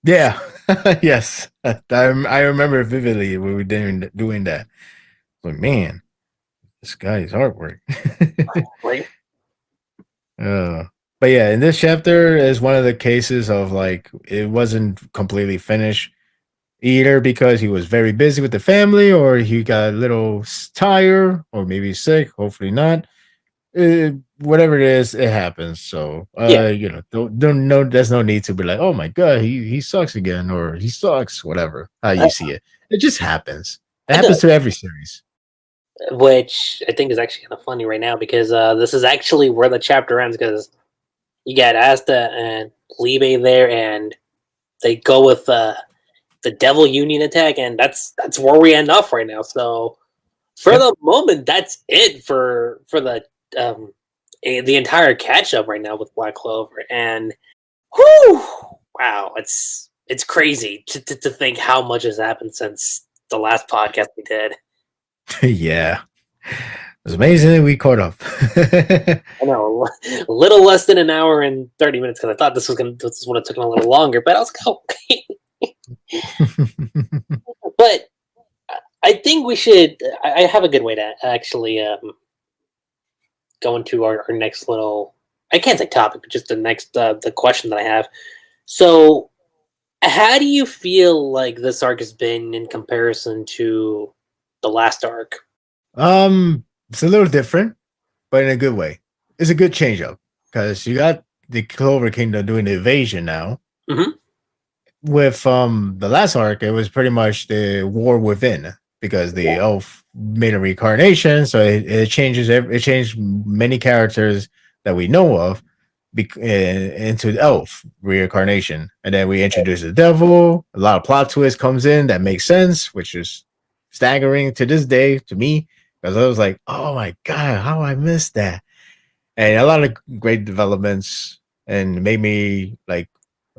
S2: Yeah. Yes. I remember vividly we were doing that. Like, man, this guy's artwork.
S1: Right?
S2: uh, but yeah, in this chapter is one of the cases of like it wasn't completely finished either because he was very busy with the family or he got a little tired or maybe sick. Hopefully not. Whatever it is, it happens. So,
S1: Yeah.
S2: don't no. There's no need to be like, oh my god, he sucks again, or he sucks, whatever. How
S1: Uh,
S2: you see it, it just happens. It
S1: it
S2: happens
S1: does,
S2: to every series.
S1: which I think is actually kind of funny right now because this is actually where the chapter ends because you got Asta and Libe there, and they go with the Devil Union attack, and that's where we end off right now. So for
S2: Yep.
S1: the moment, that's it for the entire catch up right now with Black Clover, and whew, wow, it's crazy to think how much has happened since the last podcast we did.
S2: Yeah, it's amazing that we caught up.
S1: I know, a little less than an hour and 30 minutes because I thought this would have taken a little longer, but I was like, okay. But I think we should. I have a good way to actually go into our next little. I can't say topic, but just the next the question that I have. So, how do you feel like this arc has been in comparison to the last arc?
S2: it's a little different, but in a good way. It's a good change up because you got the Clover Kingdom doing the invasion now.
S1: Mm-hmm.
S2: With the last arc, it was pretty much the war within because the
S1: Yeah.
S2: elf made a reincarnation, so it changes it changed many characters that we know of into the elf reincarnation, and then we introduce the devil. A lot of plot twist comes in that makes sense, which is staggering to this day to me because I was like, oh my god, how I missed that, and a lot of great developments, and made me like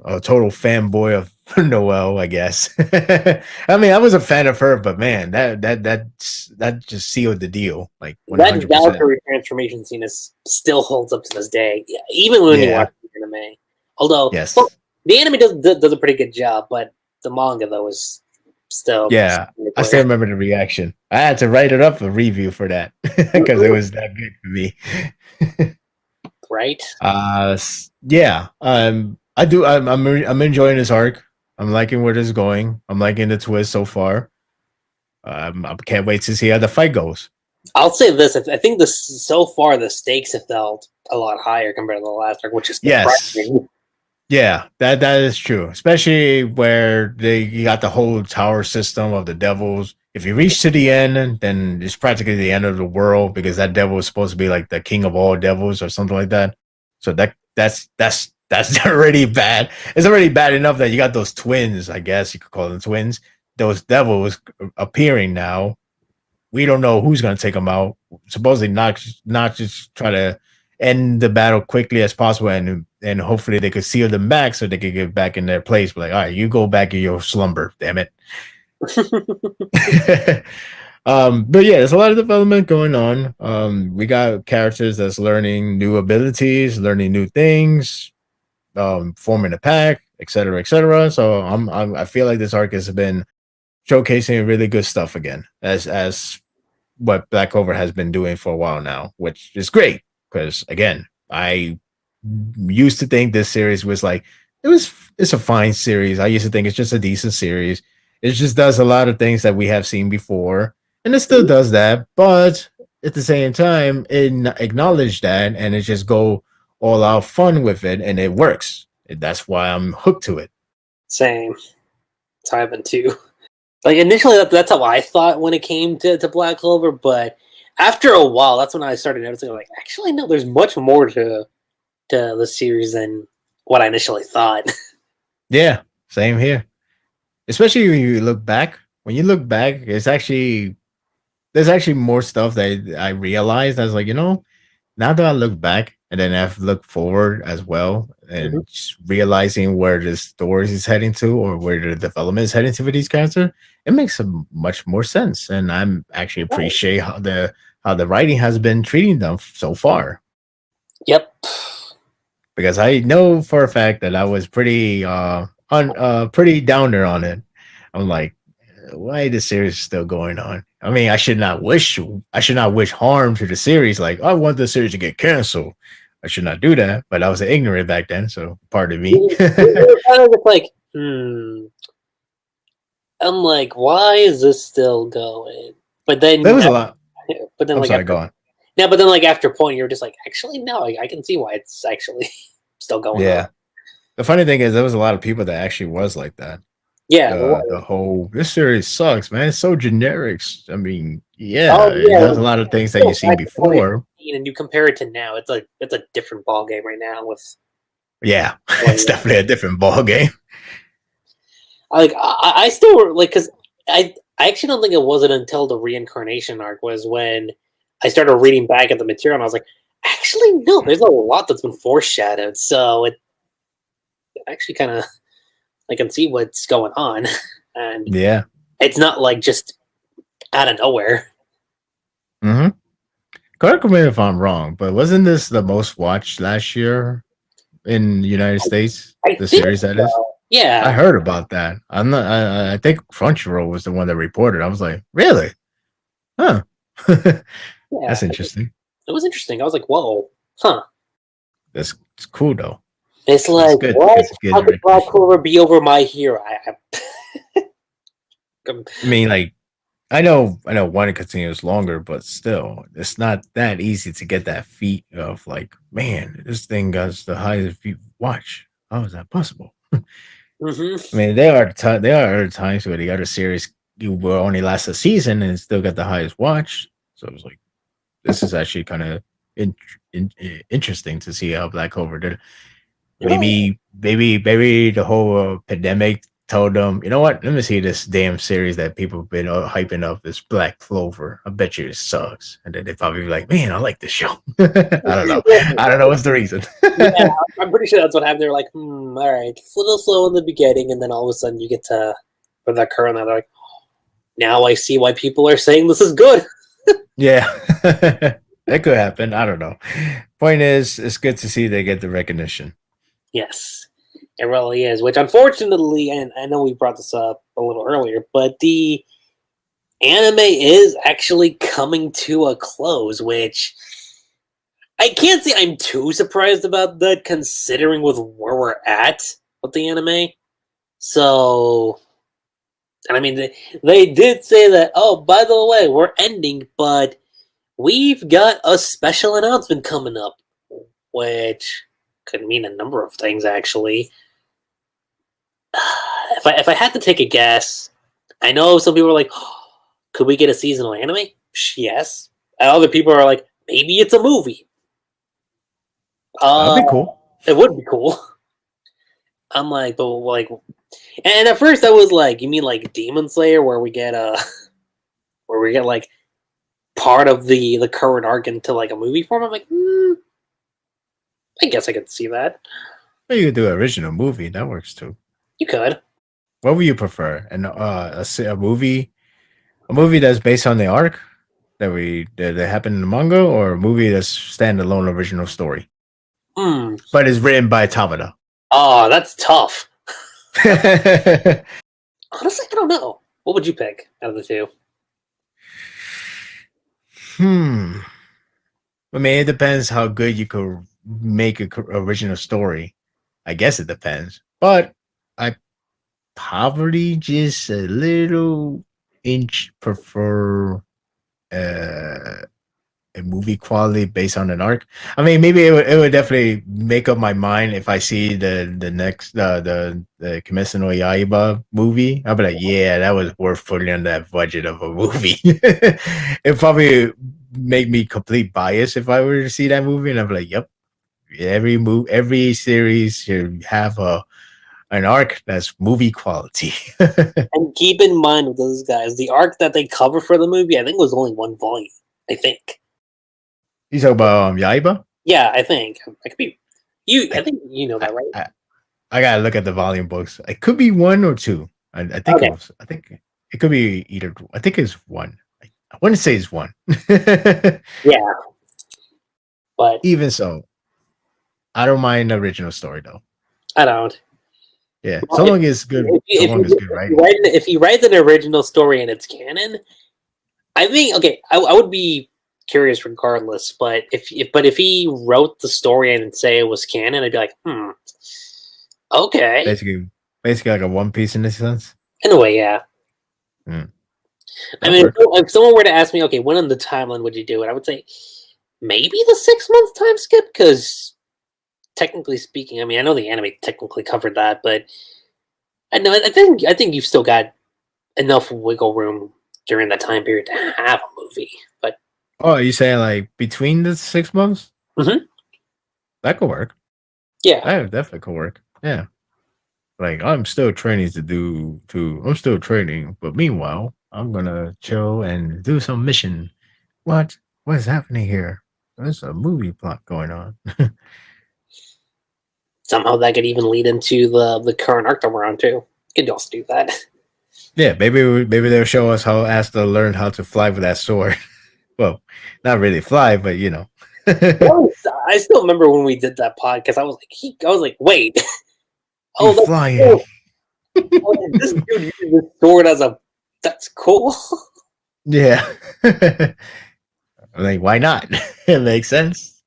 S2: a total fanboy of Noelle, I guess. I mean, I was a fan of her, but man, that just sealed the deal, like
S1: That
S2: 100%.
S1: Valkyrie transformation scene still holds up to this day, even when you
S2: Yeah.
S1: watch the anime. Although, well,
S2: Yes.
S1: the anime does a pretty good job, but the manga though is still
S2: Yeah. I still remember the reaction. I had to write it up a review for that because it was that good for me.
S1: right.
S2: Yeah. I do. I'm enjoying this arc. I'm liking where this is going. I'm liking the twist so far. I can't wait to see how the fight goes.
S1: I'll say this: I think so far the stakes have felt a lot higher compared to the last arc, which is
S2: Yes.
S1: surprising.
S2: Yeah, that is true. Especially where you got the whole tower system of the devils. If you reach to the end, then it's practically the end of the world because that devil is supposed to be like the king of all devils or something like that. So that's already bad. It's already bad enough that you got those twins, I guess you could call them twins. Those devils appearing now. We don't know who's going to take them out. Supposedly not just try to end the battle quickly as possible, and hopefully they could seal them back so they could get back in their place. But like, all right, you go back in your slumber, damn it. But yeah, there's a lot of development going on. We got characters that's learning new abilities, learning new things, forming a pack, etc., etc. So I feel like this arc has been showcasing really good stuff again, as what Black Clover has been doing for a while now, which is great because again, I used to think this series was like it's a fine series. I used to think it's just a decent series. It just does a lot of things that we have seen before, and it still does that, but at the same time, it acknowledged that and it just go all out fun with it, and it works. That's why I'm hooked to it.
S1: Same. It's I've been too. Like initially, that's how I thought when it came to Black Clover, but after a while, that's when I started noticing. Like, actually, no, there's much more to the series than what I initially thought.
S2: Yeah, same here. Especially when you look back. When you look back, there's actually more stuff that I realized. I was like, now that I look back and then I've looked forward as well
S1: Mhm.
S2: and just realizing where the stories is heading to or where the development is heading to for these characters, it makes much more sense. And I'm actually
S1: Right.
S2: appreciate how the writing has been treating them so far.
S1: Yep.
S2: Because I know for a fact that I was pretty downer on it. I'm like, why the series is still going on? I mean, I should not wish harm to the series. Like, I want the series to get canceled. I should not do that. But I was ignorant back then, so pardon me.
S1: We were kind of just like, hmm. I'm like, why is this still going? But
S2: There
S1: then,
S2: was a lot.
S1: but then,
S2: I'm
S1: like
S2: sorry,
S1: after,
S2: go on.
S1: yeah, but then like after a point, you're just like, actually, no, I can see why it's actually still going on.
S2: Yeah. The funny thing is, there was a lot of people that actually was like that.
S1: Yeah, the
S2: The
S1: one.
S2: whole this series sucks, man. It's so generic. I mean, yeah,
S1: Oh
S2: it
S1: yeah,
S2: does a lot of things that
S1: go
S2: you've seen
S1: back to
S2: before.
S1: 2015 and you compare it to now, it's a different ball game right now. With
S2: Yeah,
S1: like,
S2: it's definitely a different ball game.
S1: I still like because I actually don't think it wasn't until the reincarnation arc was when I started reading back at the material and I was like, actually no, there's a lot that's been foreshadowed, so it actually kind of I can see what's going on, and
S2: Yeah.
S1: it's not like just out of nowhere.
S2: Mm-hmm. Correct me if I'm wrong, but wasn't this the most watched last year in the United States?
S1: I
S2: The
S1: think
S2: series that is.
S1: so. Yeah,
S2: I heard about that. I'm not. I think Crunchyroll was the one that reported. I was like, really? Huh.
S1: yeah,
S2: That's interesting.
S1: it was interesting. I was like, whoa, huh.
S2: That's it's cool though.
S1: It's
S2: It's
S1: like,
S2: good
S1: what?
S2: because it gives
S1: How
S2: you
S1: could Black
S2: recognition.
S1: Clover be over My Hero? I'm-
S2: I mean, like I know one continues longer, but still, it's not that easy to get that feat of like, man, this thing got the highest view watch. How is that possible?
S1: Mhm.
S2: I mean, there are other times where the other series you will only last a season and still got the highest watch. So it was like, this is actually kind of interesting to see how Black Clover did.
S1: Oh,
S2: Maybe the whole pandemic told them, you know what? Let me see this damn series that people have been hyping up. This Black Clover. I bet you it sucks. And then they probably be like, man, I like this show. I don't know.
S1: yeah.
S2: I don't know what's the reason.
S1: Yeah, I'm pretty sure that's what happened. They're like, all right, it's a little slow in the beginning, and then all of a sudden you get to with that current, and they're like, now I see why people are saying this is good.
S2: Yeah. That could happen. I don't know. Point is, it's good to see they get the recognition.
S1: Yes, it really is. Which unfortunately, and I know we brought this up a little earlier, but the anime is actually coming to a close, which I can't say I'm too surprised about that, considering with where we're at with the anime. So, and I mean, they did say that, oh, by the way, we're ending, but we've got a special announcement coming up, which could mean a number of things, actually. If I had to take a guess, I know some people are like, could we get a seasonal anime? Yes. And other people are like, maybe it's a movie.
S2: That'd be cool.
S1: It would be cool. I'm like, but like, and at first I was like, you mean like Demon Slayer, where we get like part of the current arc into like a movie form? I'm like, I guess I could see that.
S2: Well, you could do an original movie. That works too.
S1: You could.
S2: What would you prefer? A movie that's based on the arc that happened in the manga, or a movie that's standalone original story, but is written by Tabata?
S1: Oh, that's tough. Honestly, I don't know. What would you pick out of the two?
S2: I mean, it depends how good you could make an original story. I guess it depends, but I probably just a little inch prefer a movie quality based on an arc. I mean, maybe it would definitely make up my mind if I see the next the Kimetsu no Yaiba movie. I'll be like, yeah, that was worth putting on that budget of a movie. It probably make me complete bias if I were to see that movie, and I'm like, yep, every series should have an arc that's movie quality.
S1: And keep in mind with those guys, the arc that they cover for the movie, I think was only one volume. I think.
S2: You talk about Yaiba?
S1: Yeah, I think. I could be. I think you know that, right?
S2: I gotta look at the volume books. It could be one or two. I think
S1: Okay.
S2: I think it could be either. I think it's one. I want to say it's one.
S1: Yeah, but
S2: even so, I don't mind the original story though.
S1: I don't.
S2: Yeah, so long as good. So long as good, right?
S1: If he writes an original story and it's canon, I think I would be curious regardless. But if he wrote the story and say it was canon, I'd be like, okay.
S2: Basically like a One Piece in this sense.
S1: In a way, yeah. I mean, if someone were to ask me, okay, when on the timeline would you do it? I would say maybe the 6-month time skip, because technically speaking, I mean, I know the anime technically covered that, but I think you've still got enough wiggle room during that time period to have a movie. But
S2: are you saying like between the 6 months?
S1: Mm-hmm.
S2: That could work.
S1: Yeah,
S2: that definitely could work. Yeah, like I'm still training I'm still training, but meanwhile, I'm gonna chill and do some mission. What is happening here? There's a movie plot going on.
S1: somehow that could even lead into the current arc that we're on too. Could also do that.
S2: Yeah, maybe they'll show us how Asta learned how to fly with that sword. Well, not really fly, but you know.
S1: I still remember when we did that podcast. I was like, wait,
S2: that's flying.
S1: Cool. This dude uses this sword that's cool.
S2: Yeah. Like, why not? It makes sense.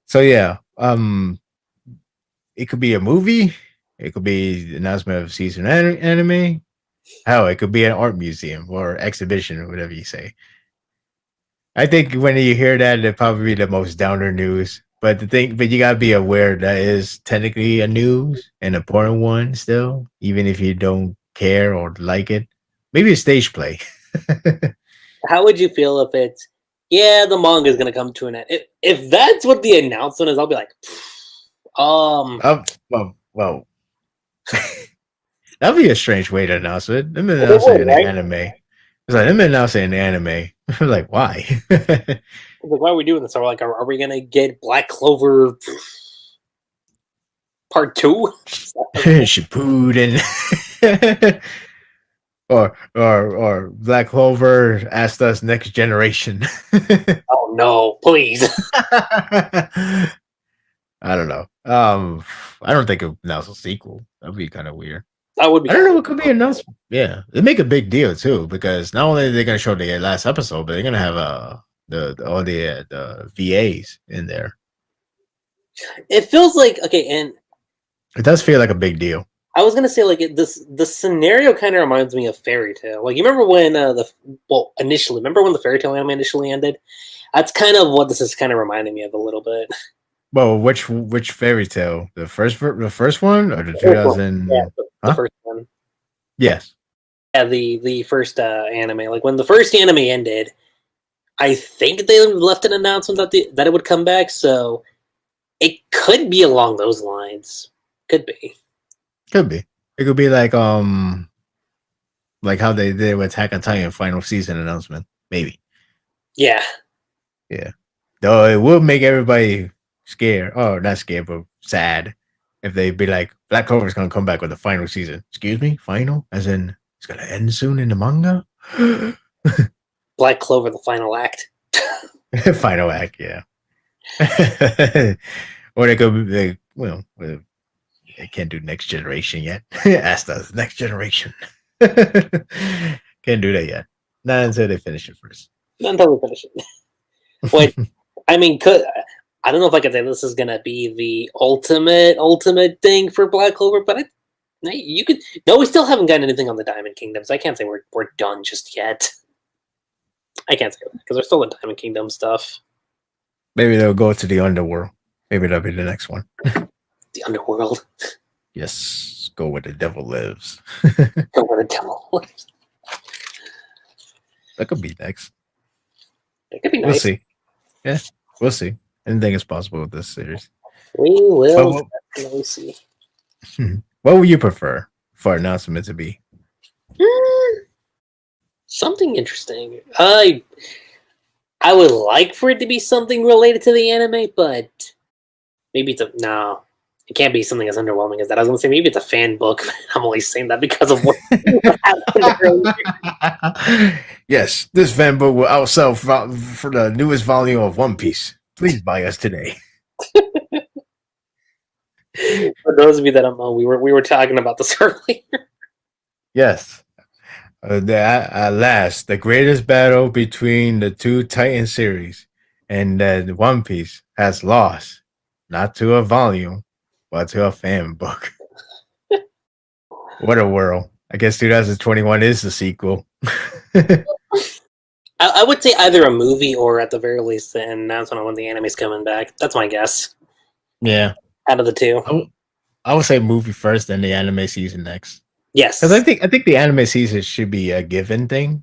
S2: So yeah, it could be a movie. It could be the announcement of season anime. Hell, it could be an art museum or exhibition or whatever you say. I think when you hear that, it'll probably be the most downer news. But you gotta be aware that is technically a news, an important one still, even if you don't care or like it. Maybe a stage play.
S1: How would you feel if it's the manga is gonna come to an end? If that's what the announcement is, I'll be like,
S2: well, that'd be a strange way to announce it. Them announcing an anime. It's like them announcing an anime. Like, why?
S1: Like, why are we doing this? Are we gonna get Black Clover Part 2?
S2: Shippuden. or Black Clover asked us Next Generation.
S1: Oh no, please.
S2: I don't know. I don't think it announce a sequel. That'd be kind of weird.
S1: That would be.
S2: I don't know. It could be announced. Yeah, they make a big deal too, because not only are they going to show the last episode, but they're going to have all the VAs in there.
S1: It feels like and
S2: it does feel like a big deal.
S1: I was gonna say like the scenario kind of reminds me of Fairy Tale. Like you remember when remember when the Fairy Tale anime initially ended? That's kind of what this is kind of reminding me of a little bit.
S2: Well, which fairy tale? The first one or the
S1: The first one.
S2: 2000?
S1: Yeah, the
S2: Huh?
S1: first one.
S2: Yes.
S1: Yeah, the first anime. Like when the first anime ended, I think they left an announcement that it would come back. So it could be along those lines. Could be.
S2: Could be. It could be like how they did with Attack on Titan final season announcement. Maybe.
S1: Yeah.
S2: Yeah. Though it will make everybody scared. Oh, not scared, but sad. If they be like, Black Clover is gonna come back with the final season. Excuse me? Final? As in it's gonna end soon in the manga?
S1: Black Clover, the final act.
S2: Final act, yeah. Or they could they can't do next generation yet. Ask us next generation. Can't do that yet. Not until they finish it first.
S1: Not until we finish it. Wait, I mean, I don't know if I could say this is gonna be the ultimate thing for Black Clover, but you could. No, we still haven't gotten anything on the Diamond Kingdoms. I can't say we're done just yet. I can't say that because there's still the Diamond Kingdom stuff.
S2: Maybe they'll go to the underworld. Maybe that'll be the next one.
S1: The underworld.
S2: Yes, go where the devil lives.
S1: Go where the devil lives.
S2: That could be next.
S1: It could be nice.
S2: We'll see. Yeah, we'll see. Anything is possible with this series.
S1: We will definitely see.
S2: What would you prefer for announcement to be?
S1: Something interesting. I would like for it to be something related to the anime, but maybe it's no. It can't be something as underwhelming as that. I was going to say maybe it's a fan book. I'm only saying that because of what happened earlier.
S2: Yes, this fan book will outsell for the newest volume of One Piece. Please buy us today.
S1: For those of you that don't know, we were talking about this earlier.
S2: Yes. At last, the greatest battle between the two Titan series and One Piece has lost, not to a volume, but to a fan book. What a world. I guess 2021 is the sequel.
S1: I would say either a movie or at the very least an announcement on when the anime's coming back. That's my guess.
S2: Yeah.
S1: Out of the two.
S2: I would say movie first, then the anime season next.
S1: Yes.
S2: Because I think the anime season should be a given thing.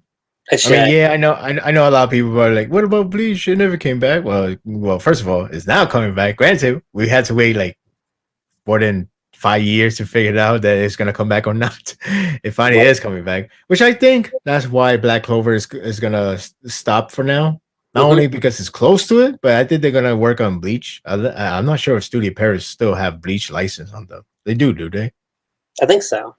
S1: I mean,
S2: yeah, I know a lot of people are like, what about Bleach? It never came back. Well, first of all, it's now coming back. Granted, we had to wait like more than 5 years to figure it out that it's gonna come back or not. It finally is coming back, which I think that's why Black Clover is gonna stop for now. Not only because it's close to it, but I think they're gonna work on Bleach. I'm not sure if Studio Paris still have Bleach license on them. They do they?
S1: I think so.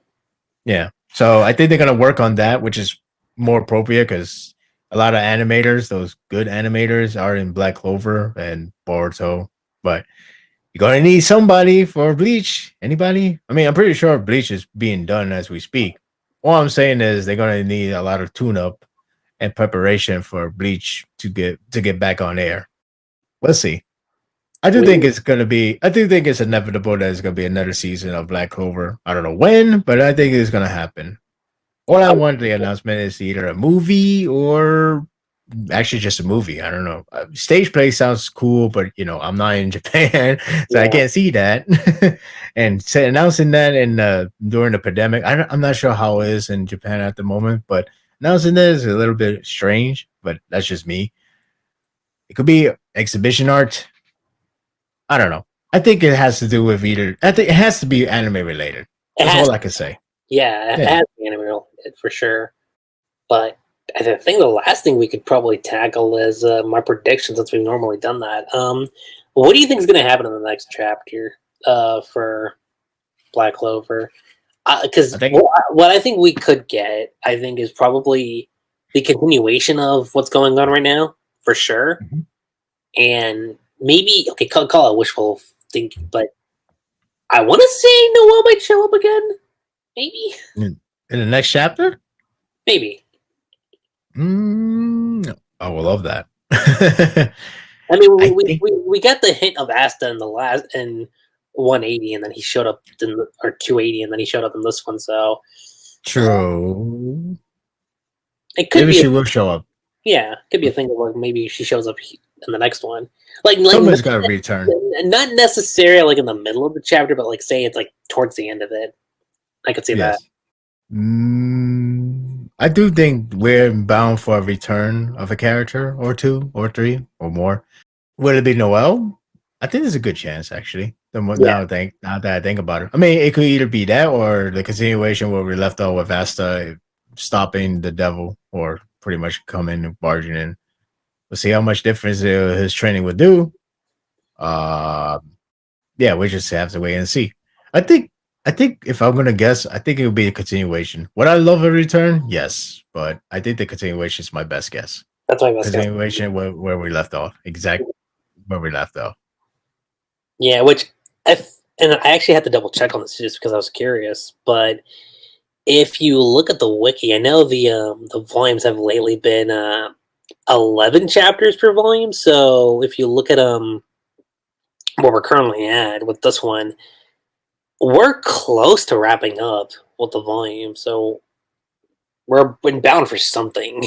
S2: Yeah. So I think they're gonna work on that, which is more appropriate because a lot of animators, those good animators, are in Black Clover and Boruto. But you're gonna need somebody for Bleach. Anybody? I mean, I'm pretty sure Bleach is being done as we speak. All I'm saying is they're gonna need a lot of tune-up and preparation for Bleach to get back on air. We'll see. I do think it's inevitable that it's gonna be another season of Black Clover. I don't know when, but I think it's gonna happen. All I want the announcement is either a movie or actually just a movie. I don't know. Stage play sounds cool, but I'm not in Japan, so I can't see that. And announcing that during the pandemic, I'm not sure how it is in Japan at the moment, but announcing that is a little bit strange. But that's just me. It could be exhibition art. I don't know. I think it has to do with either. I think it has to be anime related. That's all I can say.
S1: Yeah, it has to be anime related for sure. But I think the last thing we could probably tackle is my prediction, since we've normally done that. What do you think is going to happen in the next chapter for Black Clover? Because what I think we could get, I think, is probably the continuation of what's going on right now, for sure. Mm-hmm. And maybe, call it wishful thinking, but I want to say Noel might show up again. Maybe.
S2: In the next chapter?
S1: Maybe.
S2: I will love that.
S1: I mean, we got the hint of Asta in the last, and 180, and then he showed up or 280, and then he showed up in this one. So
S2: True.
S1: it could
S2: Maybe
S1: be.
S2: she will show up.
S1: Yeah, could be a thing of like maybe she shows up in the next one.
S2: Someone's got to return.
S1: Not necessarily like in the middle of the chapter, but like say it's like towards the end of it. I could see that.
S2: I do think we're bound for a return of a character or two or three or more. Would it be Noelle? I think there's a good chance, actually. Now that I think about it, I mean, it could either be that or the continuation where we left off with Asta stopping the devil, or pretty much coming and barging in. We'll see how much difference his training would do. Yeah, we just have to wait and see. I think if I'm gonna guess, I think it would be a continuation. Would I love a return? Yes, but I think the continuation is my best guess.
S1: That's my best
S2: continuation guess. Where we left off, exactly where we left off.
S1: Yeah, and I actually had to double check on this just because I was curious. But if you look at the wiki, I know the volumes have lately been 11 chapters per volume. So if you look at where we're currently at with this one, we're close to wrapping up with the volume. So we're bound for something.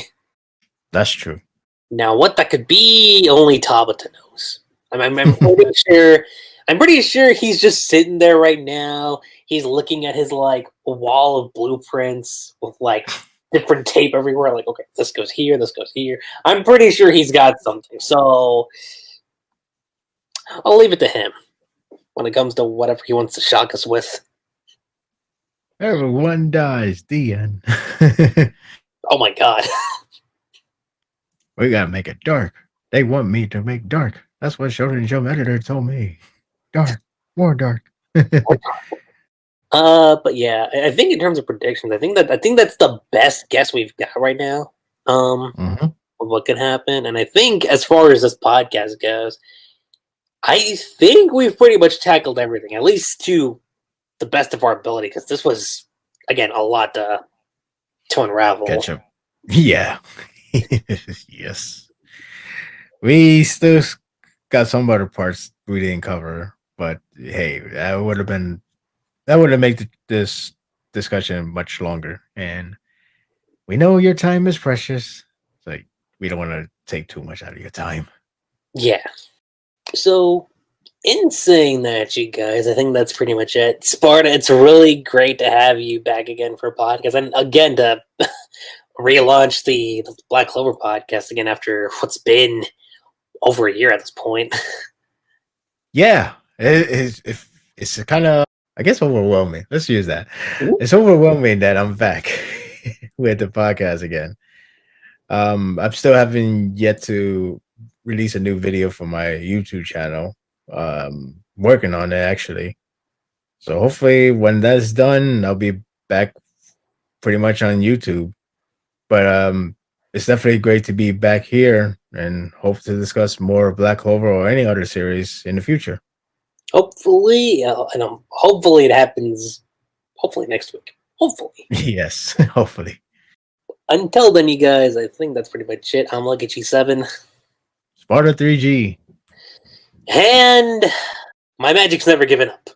S2: That's true.
S1: Now, what that could be, only Tabata knows. I'm pretty sure. I'm pretty sure he's just sitting there right now. He's looking at his like wall of blueprints with like different tape everywhere. Like, okay, this goes here, this goes here. I'm pretty sure he's got something. So I'll leave it to him when it comes to whatever he wants to shock us with.
S2: Everyone dies. The end.
S1: Oh my god.
S2: We gotta make it dark. They want me to make dark. That's what Shonen Jump editor told me. Dark. More dark.
S1: But yeah, I think in terms of predictions, I think that's the best guess we've got right now. Of what could happen. And I think as far as this podcast goes, I think we've pretty much tackled everything, at least to the best of our ability, because this was, again, a lot to unravel.
S2: Catch up. Yeah. Yes. We still got some other parts we didn't cover, but hey, that would have made this discussion much longer. And we know your time is precious. So we don't want to take too much out of your time.
S1: Yeah. So in saying that, you guys, I think that's pretty much it. Sparta, it's really great to have you back again for a podcast. And again, to relaunch the Black Clover podcast again after what's been over a year at this point.
S2: Yeah. It's kind of, I guess, overwhelming. Let's use that. It's overwhelming that I'm back with the podcast again. I'm still having yet to release a new video for my YouTube channel. Working on it, actually. So hopefully when that's done, I'll be back pretty much on YouTube. But it's definitely great to be back here and hope to discuss more Black Clover or any other series in the future.
S1: Hopefully, hopefully it happens. Hopefully next week. Hopefully.
S2: Yes, hopefully.
S1: Until then, you guys, I think that's pretty much it. I'm LuckyRave.
S2: Sparda3g.
S1: And my magic's never given up.